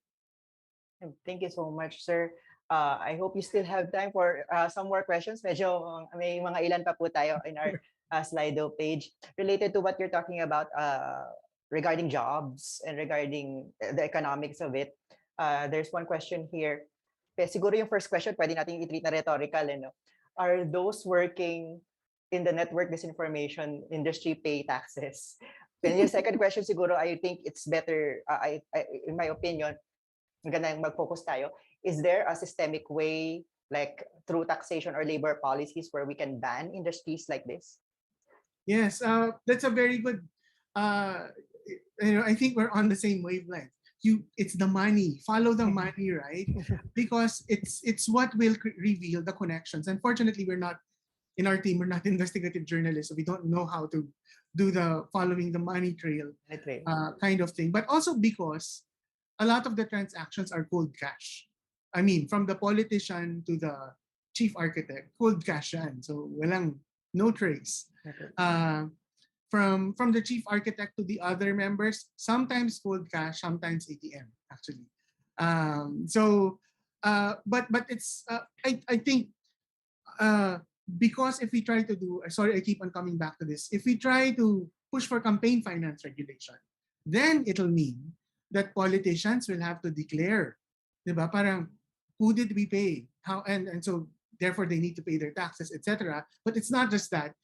[SPEAKER 1] Thank you so much, sir. I hope you still have time for some more questions. Medyo may mga ilan pa po tayo in our Slido page related to what you're talking about regarding jobs and regarding the economics of it. There's one question here. Siguro yung first question, pwede natin i-treat na rhetorical. No? Are those working in the network disinformation industry pay taxes? And yung second question, siguro, I think it's better, in my opinion, magandang mag-focus tayo. Is there a systemic way, like through taxation or labor policies, where we can ban industries like this?
[SPEAKER 2] Yes, that's a very good. I think we're on the same wavelength. It's the money. Follow the money, right? Because it's what will reveal the connections. Unfortunately, we're not in our team. We're not investigative journalists, so we don't know how to do the following the money trail kind of thing. But also because a lot of the transactions are cold cash. I mean, from the politician to the chief architect, cold cash yan. So no trace. From the chief architect to the other members, sometimes cold cash, sometimes ATM actually. But it's I think because if we try to do, sorry, I keep on coming back to this. If we try to push for campaign finance regulation, then it'll mean that politicians will have to declare, diba? Parang, who did we pay? How and so therefore they need to pay their taxes, etc. But it's not just that.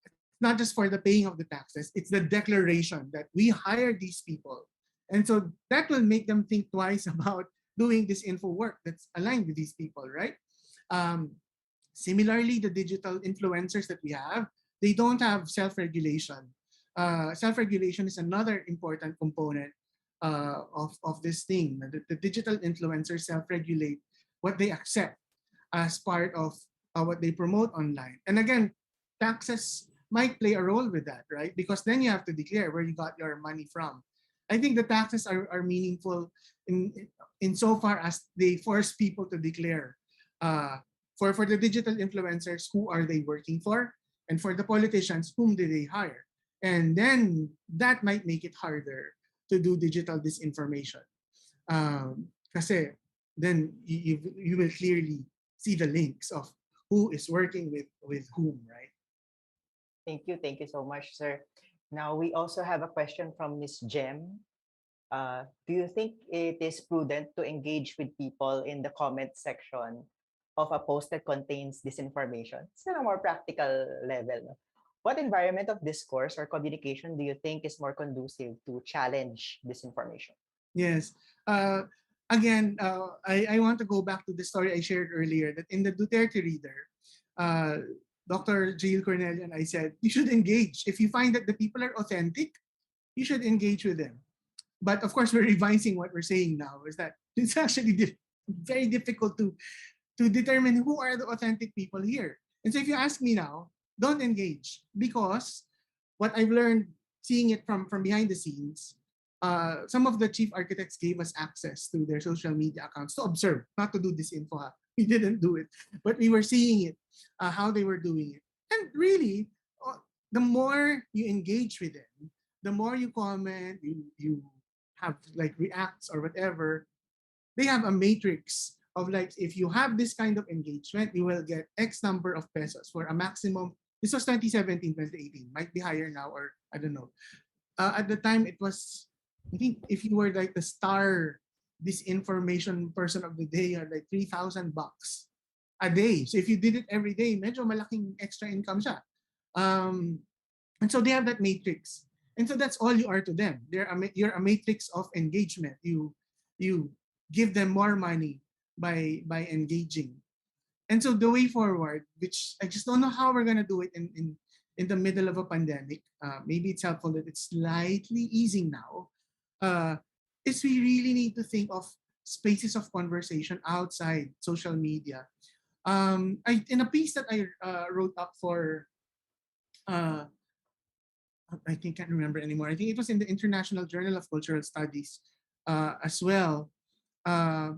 [SPEAKER 2] It's not just for the paying of the taxes. It's the declaration that we hired these people, and so that will make them think twice about doing this info work that's aligned with these people, right? Similarly, the digital influencers that we have, they don't have self-regulation. Self-regulation is another important component of this thing. The digital influencers self-regulate what they accept as part of what they promote online. And again, taxes might play a role with that, right? Because then you have to declare where you got your money from. I think the taxes are meaningful in so far as they force people to declare. For the digital influencers, who are they working for? And for the politicians, whom do they hire? And then that might make it harder to do digital disinformation. Kasi then you will clearly see the links of who is working with whom, right?
[SPEAKER 1] Thank you so much, sir. Now we also have a question from Miss Jem. Do you think it is prudent to engage with people in the comment section of a post that contains disinformation? It's on a more practical level. No? What environment of discourse or communication do you think is more conducive to challenge disinformation?
[SPEAKER 2] Yes. Again, I want to go back to the story I shared earlier that in the Duterte Reader, Dr. Jill Cornell and I said, you should engage. If you find that the people are authentic, you should engage with them. But of course, we're revising what we're saying now, is that it's actually very difficult to determine who are the authentic people here. And so if you ask me now, don't engage, because what I've learned seeing it from behind the scenes, some of the chief architects gave us access to their social media accounts to observe, not to do this info. We didn't do it, but we were seeing it, how they were doing it. And really, the more you engage with them, the more you comment, you have like reacts or whatever, they have a matrix of like, if you have this kind of engagement, you will get X number of pesos for a maximum. This was 2017, 2018, might be higher now, or I don't know. At the time, it was, I think if you were like the star disinformation person of the day, you had like 3,000 bucks a day. So if you did it every day, medyo malaking extra income siya. Um, and so they have that matrix. And so that's all you are to them. You're a matrix of engagement. You give them more money by engaging. And so the way forward, which I just don't know how we're gonna do it in the middle of a pandemic. Maybe it's helpful that it's slightly easing now. Is we really need to think of spaces of conversation outside social media. In a piece that I wrote up for, uh, I think I can't remember anymore. I think it was in the International Journal of Cultural Studies as well. Uh,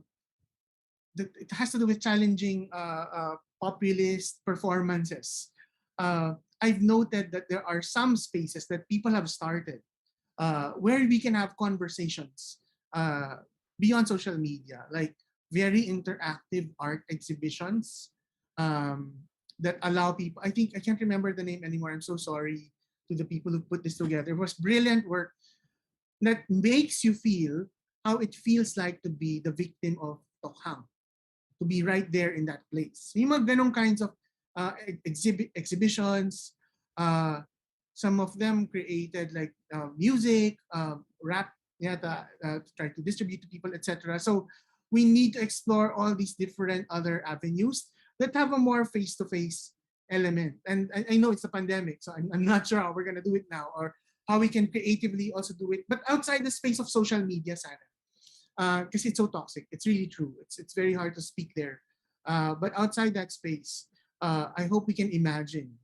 [SPEAKER 2] it has to do with challenging populist performances. I've noted that there are some spaces that people have started where we can have conversations beyond social media, like very interactive art exhibitions um, that allow people. I think I can't remember the name anymore. I'm so sorry to the people who put this together. It was brilliant work that makes you feel how it feels like to be the victim of Tokhang, to be right there in that place. Yung mga ganong kinds of exhibitions, some of them created like music, rap, to try to distribute to people, etc. So we need to explore all these different other avenues that have a more face-to-face element. And I know it's a pandemic, so I'm not sure how we're gonna do it now or how we can creatively also do it, but outside the space of social media, Sarah. Because it's so toxic. It's really true. It's very hard to speak there. But outside that space, I hope we can imagine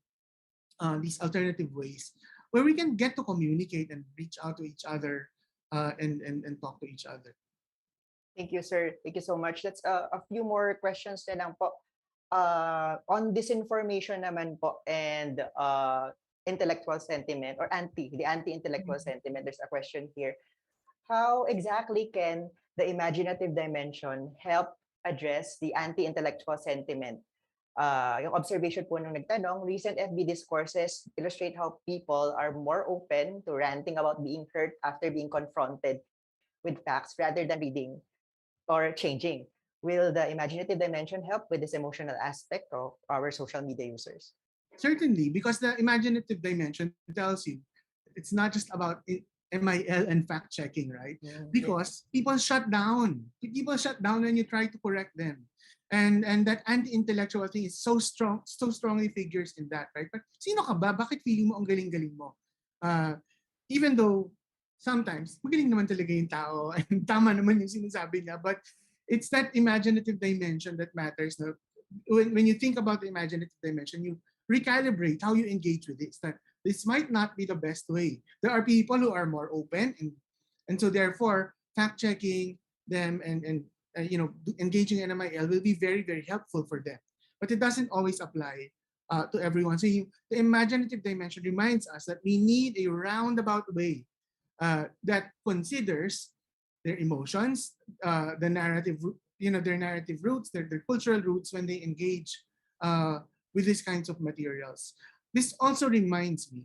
[SPEAKER 2] these alternative ways where we can get to communicate and reach out to each other and talk to each other.
[SPEAKER 1] Thank you, sir. Thank you so much. That's a few more questions na lang po. On disinformation naman po and intellectual sentiment or the anti-intellectual sentiment, there's a question here. How exactly can the imaginative dimension help address the anti-intellectual sentiment? Yung observation po nung nagtanong, recent FB discourses illustrate how people are more open to ranting about being hurt after being confronted with facts rather than reading or changing. Will the imaginative dimension help with this emotional aspect of our social media users?
[SPEAKER 2] Certainly, because the imaginative dimension tells you it's not just about MIL and fact checking, right? Because people shut down. People shut down when you try to correct them. And that anti-intellectual thing is so strong, so strongly figures in that, right? But sino ka ba? Bakit feeling mo ang galing-galing mo? Even though sometimes magaling naman talaga yung tao and tama naman yung sinasabi niya, but it's that imaginative dimension that matters. No? When you think about the imaginative dimension, you recalibrate how you engage with it. That this might not be the best way. There are people who are more open, and so therefore fact checking them and engaging in MIL will be very, very helpful for them. But it doesn't always apply to everyone. So the imaginative dimension reminds us that we need a roundabout way that considers their emotions, the narrative, their narrative roots, their cultural roots when they engage with these kinds of materials. This also reminds me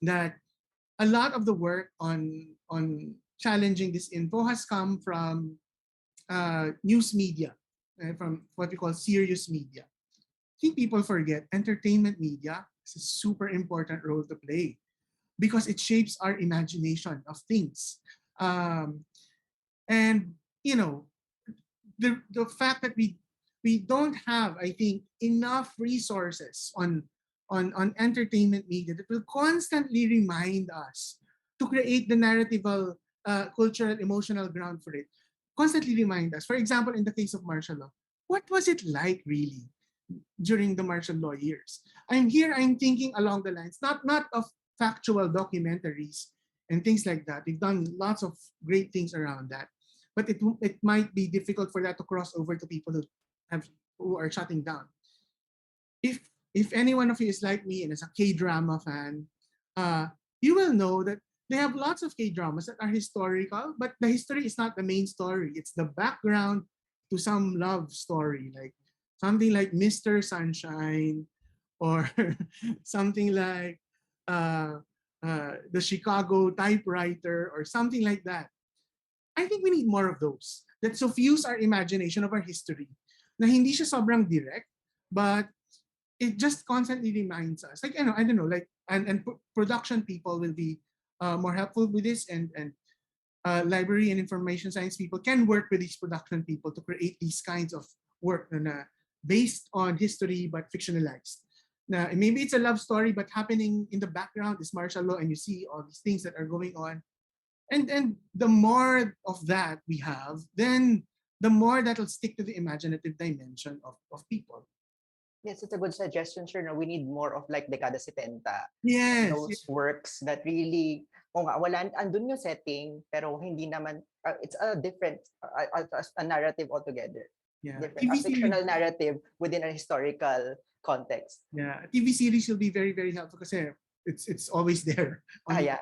[SPEAKER 2] that a lot of the work on challenging this info has come from news media, from what we call serious media. I think people forget entertainment media has a super important role to play because it shapes our imagination of things. And the fact that we don't have, I think, enough resources on entertainment media that will constantly remind us to create the narratival, cultural, emotional ground for it. Constantly remind us. For example, in the case of martial law, what was it like really during the martial law years? I'm thinking along the lines, not of factual documentaries and things like that. We've done lots of great things around that, but it might be difficult for that to cross over to people have who are shutting down. If any one of you is like me and is a K-drama fan, uh, you will know that they have lots of K-dramas that are historical, but the history is not the main story. It's the background to some love story, like something like Mr. Sunshine, or something like the Chicago typewriter, or something like that. I think we need more of those that suffuse our imagination of our history. Na hindi siya sobrang direct, but it just constantly reminds us. Like, I don't know, like, and production people will be more helpful with this, and library and information science people can work with these production people to create these kinds of work na based on history but fictionalized. Na maybe it's a love story, but happening in the background is martial law, and you see all these things that are going on. And the more of that we have, then the more that'll stick to the imaginative dimension of people.
[SPEAKER 1] Yes, it's a good suggestion, sure. No, we need more of like Dekada 70,
[SPEAKER 2] Yes.
[SPEAKER 1] those works that really, oh nga, wala, andun yung setting, pero hindi naman, it's a different, a narrative altogether.
[SPEAKER 2] Yeah.
[SPEAKER 1] Different, a fictional narrative within a historical context.
[SPEAKER 2] Yeah. TV series will be very, very helpful because it's always there on,
[SPEAKER 1] Yeah.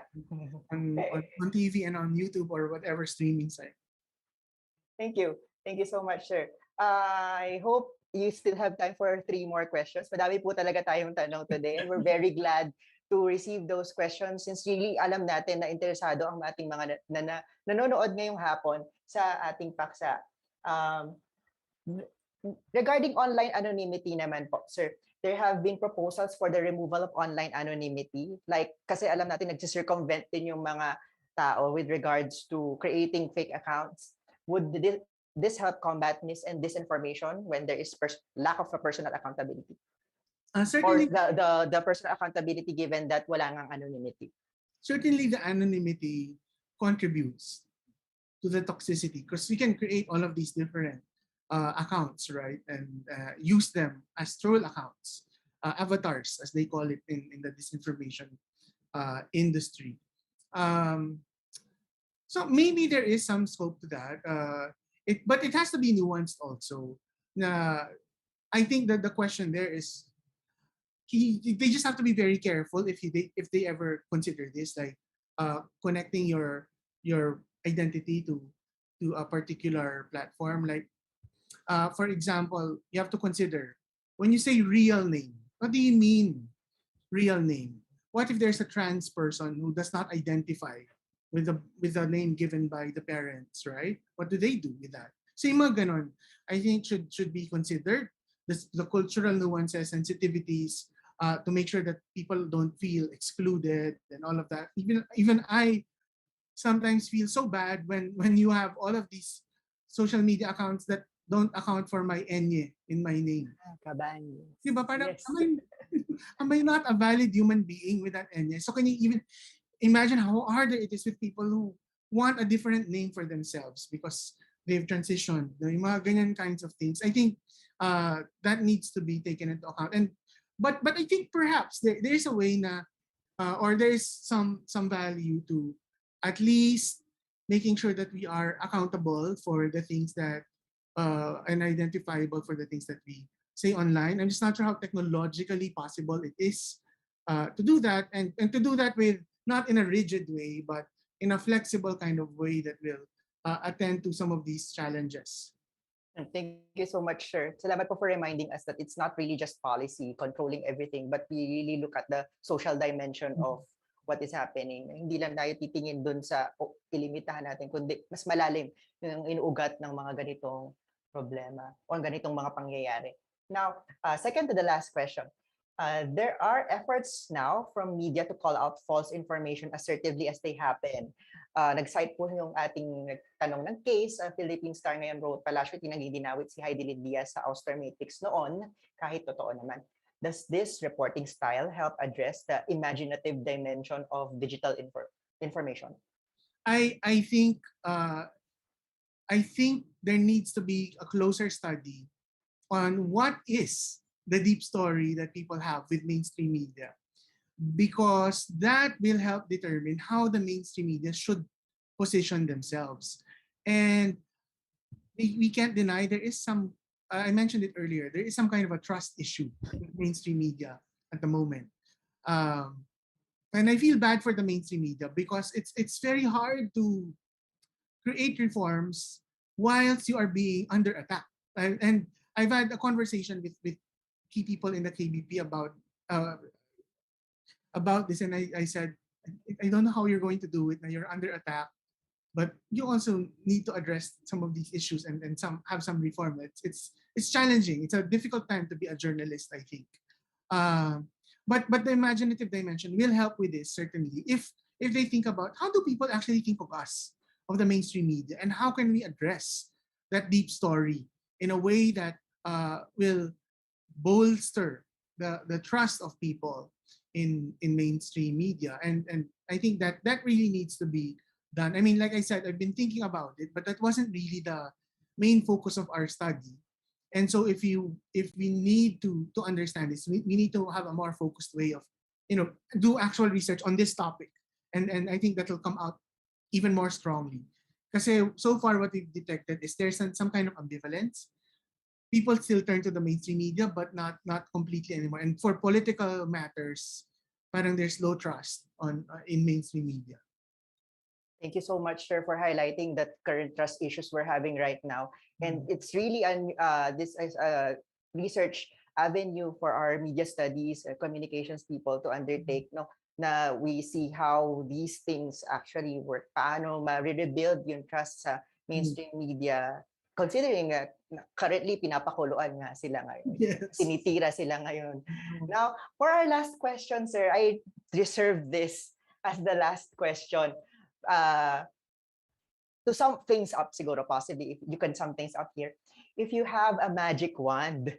[SPEAKER 2] on TV and on YouTube or whatever streaming site.
[SPEAKER 1] Thank you. Thank you so much, sir. I hope you still have time for 3 more questions. Madami po talaga tayong tanong today, and we're very glad to receive those questions since really alam natin na interesado ang ating mga nanonood ngayong hapon sa ating paksa. Regarding online anonymity naman po, sir, there have been proposals for the removal of online anonymity. Like, kasi alam natin nag-circumvent din yung mga tao with regards to creating fake accounts. Would this help combat mis and disinformation when there is lack of a personal accountability?
[SPEAKER 2] Certainly,
[SPEAKER 1] or the personal accountability given that wala ngang anonymity?
[SPEAKER 2] Certainly, the anonymity contributes to the toxicity because we can create all of these different accounts, right, and use them as troll accounts, avatars, as they call it in the disinformation industry. So maybe there is some scope to that. But it has to be nuanced also. I think that the question there is, they just have to be very careful if they ever consider this, like connecting your identity to a particular platform. Like, for example, you have to consider when you say real name. What do you mean, real name? What if there's a trans person who does not identify with the name given by the parents, right? What do they do with that? So yung mga ganon, I think should be considered. The cultural nuances, sensitivities, to make sure that people don't feel excluded and all of that. Even I sometimes feel so bad when you have all of these social media accounts that don't account for my enye in my name.
[SPEAKER 1] Cabañes.
[SPEAKER 2] Diba? Parang,
[SPEAKER 1] Yes.
[SPEAKER 2] am I not a valid human being with that enye? So can you even imagine how hard it is with people who want a different name for themselves because they've transitioned? Yung mga ganyan kinds of things. I think that needs to be taken into account. But I think perhaps there is a way na, or there is some value to at least making sure that we are accountable for the things that and identifiable for the things that we say online. I'm just not sure how technologically possible it is to do that, and to do that with not in a rigid way, but in a flexible kind of way that will attend to some of these challenges.
[SPEAKER 1] Thank you so much, sir. Salamat po for reminding us that it's not really just policy controlling everything, but we really look at the social dimension of what is happening. Hindi lang tayo titingin dun sa ilimitahan natin, kundi mas malalim yung inuugat ng mga ganitong problema o ganitong mga pangyayari. Now, second to the last question. There are efforts now from media to call out false information assertively as they happen. Nag-cite po yung ating tanong ng case, Philippine Star ngayon wrote, Palasyo tinagidinawit si Heidi Diaz sa Austermatics noon, kahit totoo naman. Does this reporting style help address the imaginative dimension of digital information?
[SPEAKER 2] I think there needs to be a closer study on what is the deep story that people have with mainstream media. because that will help determine how the mainstream media should position themselves. And we can't deny there is some, I mentioned it earlier, there is some kind of a trust issue with mainstream media at the moment. Um, and I feel bad for the mainstream media because it's very hard to create reforms whilst you are being under attack. And I've had a conversation with key people in the KBP uh, about this, and I said, I don't know how you're going to do it. Now you're under attack, but you also need to address some of these issues and some have some reform. It's challenging. It's a difficult time to be a journalist, I think. Um, but the imaginative dimension will help with this certainly if they think about how do people actually think of us, of the mainstream media, and how can we address that deep story in a way that will bolster the trust of people in mainstream media. And I think that that really needs to be done. I mean, like I said, I've been thinking about it, but that wasn't really the main focus of our study. And so if we need to understand this, we need to have a more focused way of, do actual research on this topic. And I think that will come out even more strongly. Because so far what we've detected is there's some kind of ambivalence. People still turn to the mainstream media, but not completely anymore. And for political matters, parang there's low trust on in mainstream media.
[SPEAKER 1] Thank you so much, sir, for highlighting that current trust issues we're having right now. And
[SPEAKER 2] Mm.
[SPEAKER 1] it's really this is a research avenue for our media studies, communications people to undertake. No, na we see how these things actually work. Paano ma-rebuild yung trust sa
[SPEAKER 2] Mm.
[SPEAKER 1] mainstream media, considering currently pinapakuluan nga sila ngayon.
[SPEAKER 2] Yes.
[SPEAKER 1] Tinitira sila ngayon.
[SPEAKER 2] Mm.
[SPEAKER 1] Now, for our last question, sir, I reserved this as the last question. uh, to sum things up siguro possibly if you can sum things up here. If you have a magic wand,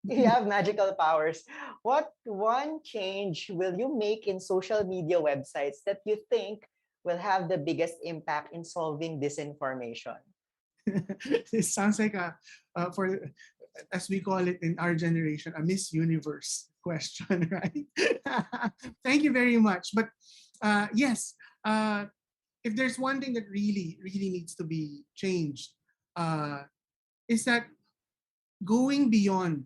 [SPEAKER 1] if you have magical powers, what one change will you make in social media websites that you think will have the biggest impact in solving disinformation?
[SPEAKER 2] It sounds like for as we call it in our generation, a Miss Universe question, right? Thank you very much. But yes, if there's one thing that really needs to be changed, uh, is that going beyond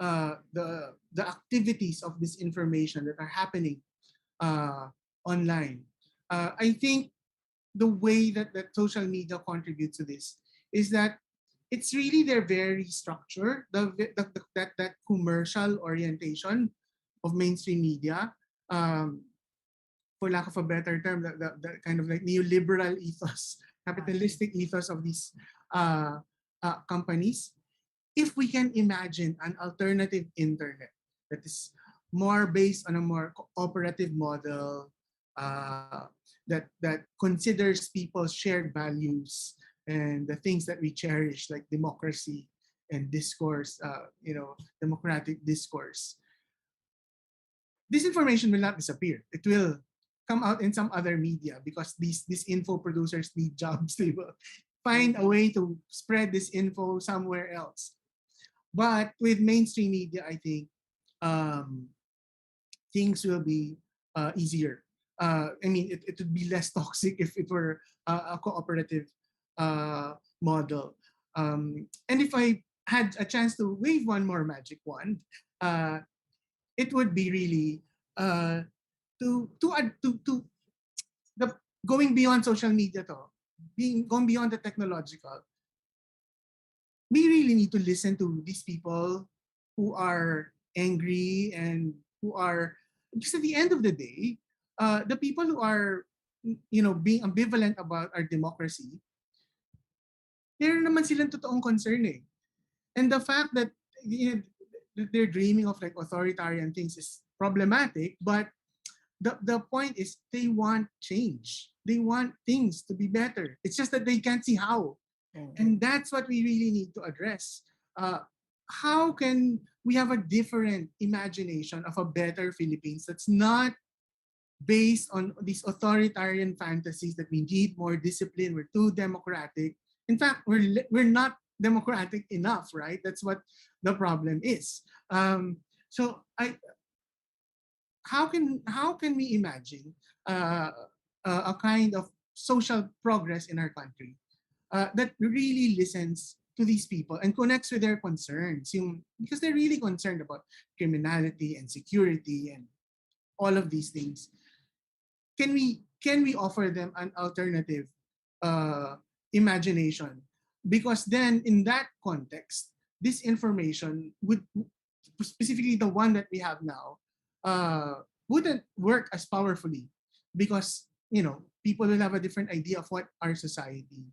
[SPEAKER 2] the activities of this information that are happening uh, online. I think the way that social media contributes to this is that it's really their very structure, that commercial orientation of mainstream media. Um, for lack of a better term, the kind of like neoliberal ethos, capitalistic ethos of these uh, companies. If we can imagine an alternative internet that is more based on a more cooperative model, uh, that considers people's shared values and the things that we cherish, like democracy and discourse, democratic discourse, this information will not disappear. It will come out in some other media because these info producers need jobs. They will find a way to spread this info somewhere else. But with mainstream media, I think um, things will be easier. I mean, it would be less toxic if it were a cooperative model. And if I had a chance to wave one more magic wand, uh, it would be really to the going beyond social media to being going beyond the technological. We really need to listen to these people who are angry and who are, because at the end of the day, the people who are being ambivalent about our democracy, meron naman silang totoong concern eh. And the fact that they're dreaming of like authoritarian things is problematic, but the point is they want change. They want things to be better. It's just that they can't see how. And that's what we really need to address. How can we have a different imagination of a better Philippines that's not based on these authoritarian fantasies that we need more discipline, we're too democratic. In fact, we're not democratic enough, right? That's what the problem is. So how can we imagine uh, a kind of social progress in our country that really listens to these people and connects with their concerns, because they're really concerned about criminality and security and all of these things. Can we offer them an alternative uh, imagination? Because then in that context, this information would, specifically the one that we have now, wouldn't work as powerfully, because people will have a different idea of what our society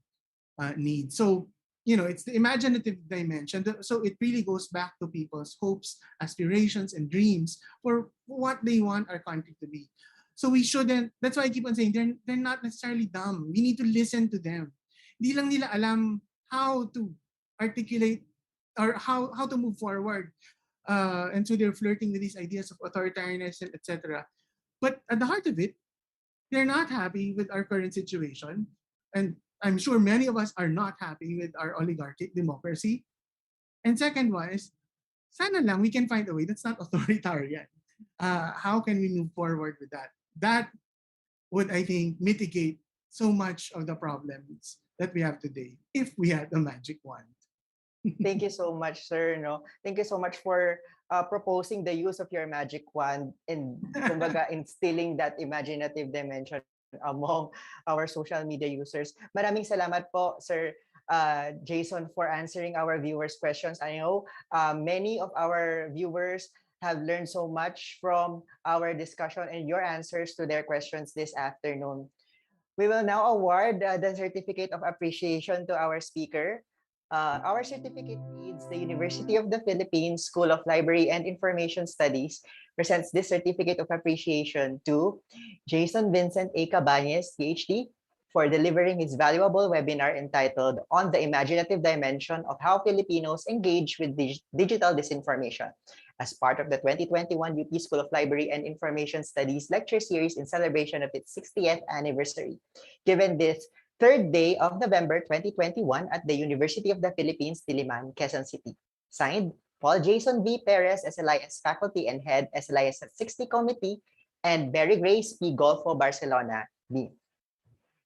[SPEAKER 2] needs. So it's the imaginative dimension. So it really goes back to people's hopes, aspirations, and dreams for what they want our country to be. So we shouldn't. That's why I keep on saying they're not necessarily dumb. We need to listen to them. Hindi lang nila alam how to articulate or how to move forward. And so they're flirting with these ideas of authoritarianism, etc. But at the heart of it, they're not happy with our current situation. And I'm sure many of us are not happy with our oligarchic democracy. And second one is, sana lang we can find a way that's not authoritarian. How can we move forward with that? That would, I think, mitigate so much of the problems that we have today if we had a magic wand.
[SPEAKER 1] Thank you so much, sir. No, thank you so much for proposing the use of your magic wand and kumbaga instilling that imaginative dimension among our social media users. Maraming salamat po, Sir Jason, for answering our viewers' questions. I know many of our viewers have learned so much from our discussion and your answers to their questions this afternoon. We will now award the Certificate of Appreciation to our speaker. Our certificate reads the University of the Philippines School of Library and Information Studies presents this Certificate of Appreciation to Jason Vincent A. Cabañes, PhD, for delivering his valuable webinar entitled On the Imaginative Dimension of How Filipinos Engage with Digital Disinformation, as part of the 2021 UP School of Library and Information Studies lecture series in celebration of its 60th anniversary, given this third day of November 2021 at the University of the Philippines, Diliman, Quezon City. Signed, Paul Jason V. Perez, SLIS Faculty and Head, SLIS at 60 Committee, and Mary Grace P. Golfo, Barcelona, B.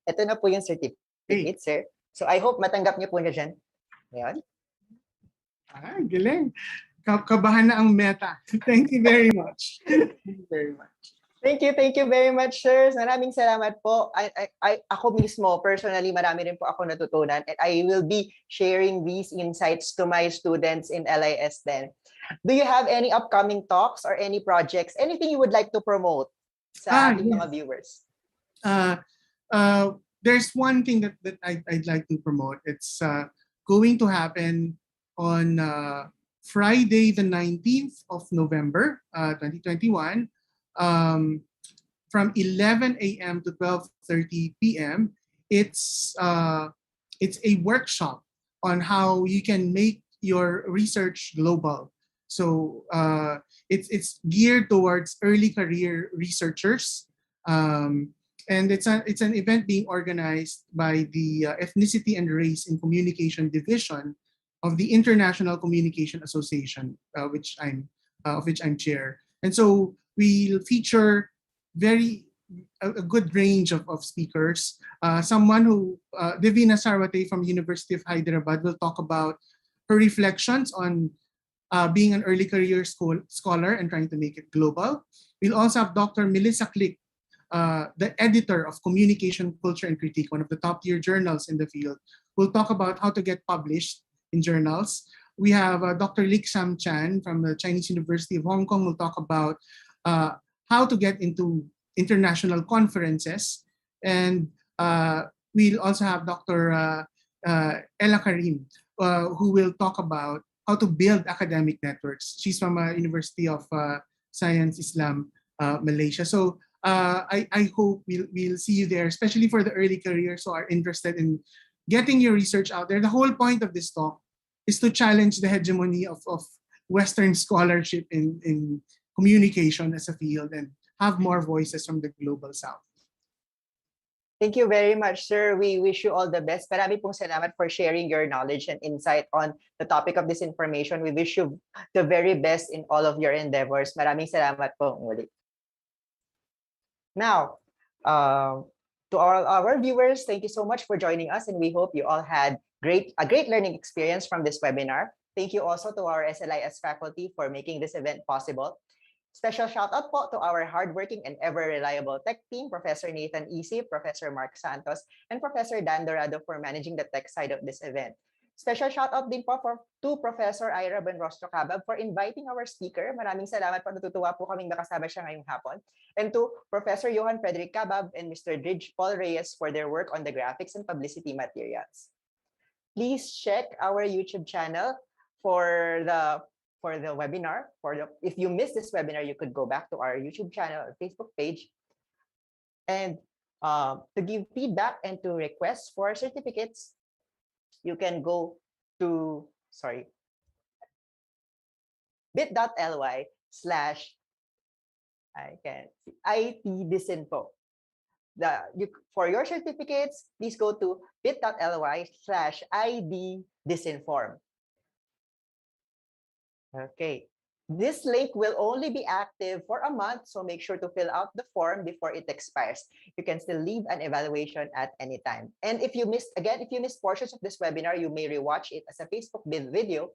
[SPEAKER 1] Ito na po yung certificate,
[SPEAKER 2] Hey,
[SPEAKER 1] sir. So I hope matanggap niyo po niya dyan. Ayan.
[SPEAKER 2] galing. Kabahan na ang meta. Thank you very much. Thank you very much.
[SPEAKER 1] Thank you very much, sir. Maraming salamat po. Ako mismo, personally, marami rin po ako natutunan. And I will be sharing these insights to my students in LIS then. Do you have any upcoming talks or any projects? Anything you would like to promote sa ating
[SPEAKER 2] Yes.
[SPEAKER 1] mga viewers?
[SPEAKER 2] There's one thing that I'd like to promote. It's going to happen on Friday, the 19th of November, 2021, from 11 a.m. to 12:30 p.m. It's a workshop on how you can make your research global. So it's geared towards early career researchers. And it's an event being organized by the Ethnicity and Race in Communication Division of the International Communication Association, of which I'm chair. And so we'll feature a good range of speakers. Someone who Divina Sarwate from University of Hyderabad will talk about her reflections on being an early career scholar and trying to make it global. We'll also have Dr. Melissa Click, the editor of Communication, Culture, and Critique, one of the top tier journals in the field. We'll talk about how to get published in journals. We have Dr. Lik Sam Chan from the Chinese University of Hong Kong. Will talk about how to get into international conferences. And we'll also have Dr. Ella Karim, who will talk about how to build academic networks. She's from University of Science Islam, Malaysia. So I hope we'll see you there, especially for the early careers who are interested in getting your research out there. The whole point of this talk is to challenge the hegemony of Western scholarship in communication as a field and have more voices from the global South.
[SPEAKER 1] Thank you very much, sir. We wish you all the best. Marami pong salamat for sharing your knowledge and insight on the topic of disinformation. We wish you the very best in all of your endeavors. Maraming salamat po muli. Now, uh, to all our viewers, thank you so much for joining us, and we hope you all had a great learning experience from this webinar. Thank you also to our SLIS faculty for making this event possible. Special shout out po to our hardworking and ever reliable tech team, Professor Nathan Isi, Professor Mark Santos, and Professor Dan Dorado for managing the tech side of this event. Special shout out din po to Professor Ira Benrostro Cabab for inviting our speaker. Maraming salamat po, natutuwa po kaming nakasama siya ngayong hapon. And to Professor Johan Frederick Cabab and Mr. Dridge Paul Reyes for their work on the graphics and publicity materials. Please check our YouTube channel for the webinar. If you missed this webinar, you could go back to our YouTube channel or Facebook page. And to give feedback and to request for certificates, you can go to bit.ly/IT for your certificates, please go to bit.ly/ID_disinform. Okay. This link will only be active for a month, so make sure to fill out the form before it expires. You can still leave an evaluation at any time. And if you missed portions of this webinar, you may rewatch it as a Facebook video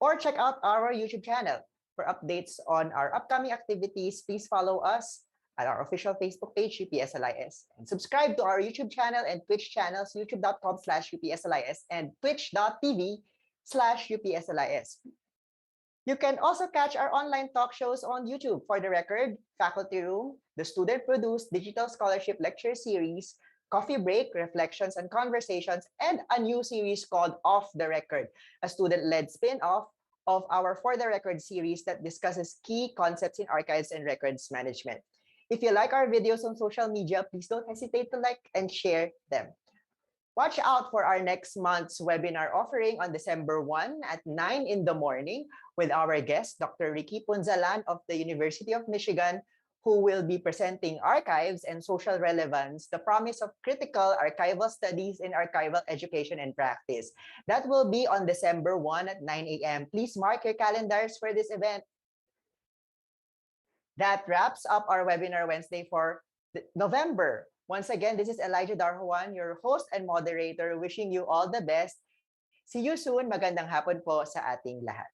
[SPEAKER 1] or check out our YouTube channel. For updates on our upcoming activities, please follow us at our official Facebook page, UPSLIS. And subscribe to our YouTube channel and Twitch channels, youtube.com/UPSLIS and twitch.tv/UPSLIS. You can also catch our online talk shows on YouTube. For the record, Faculty Room, the student-produced digital scholarship lecture series, Coffee Break, Reflections and Conversations, and a new series called Off the Record, a student-led spin-off of our For the Record series that discusses key concepts in archives and records management. If you like our videos on social media, please don't hesitate to like and share them. Watch out for our next month's webinar offering on December 1 at 9 in the morning with our guest, Dr. Ricky Punzalan of the University of Michigan, who will be presenting Archives and Social Relevance, the Promise of Critical Archival Studies in Archival Education and Practice. That will be on December 1 at 9 a.m. Please mark your calendars for this event. That wraps up our webinar Wednesday for November. Once again, this is Elijah Darhuan, your host and moderator, wishing you all the best. See you soon. Magandang hapon po sa ating lahat.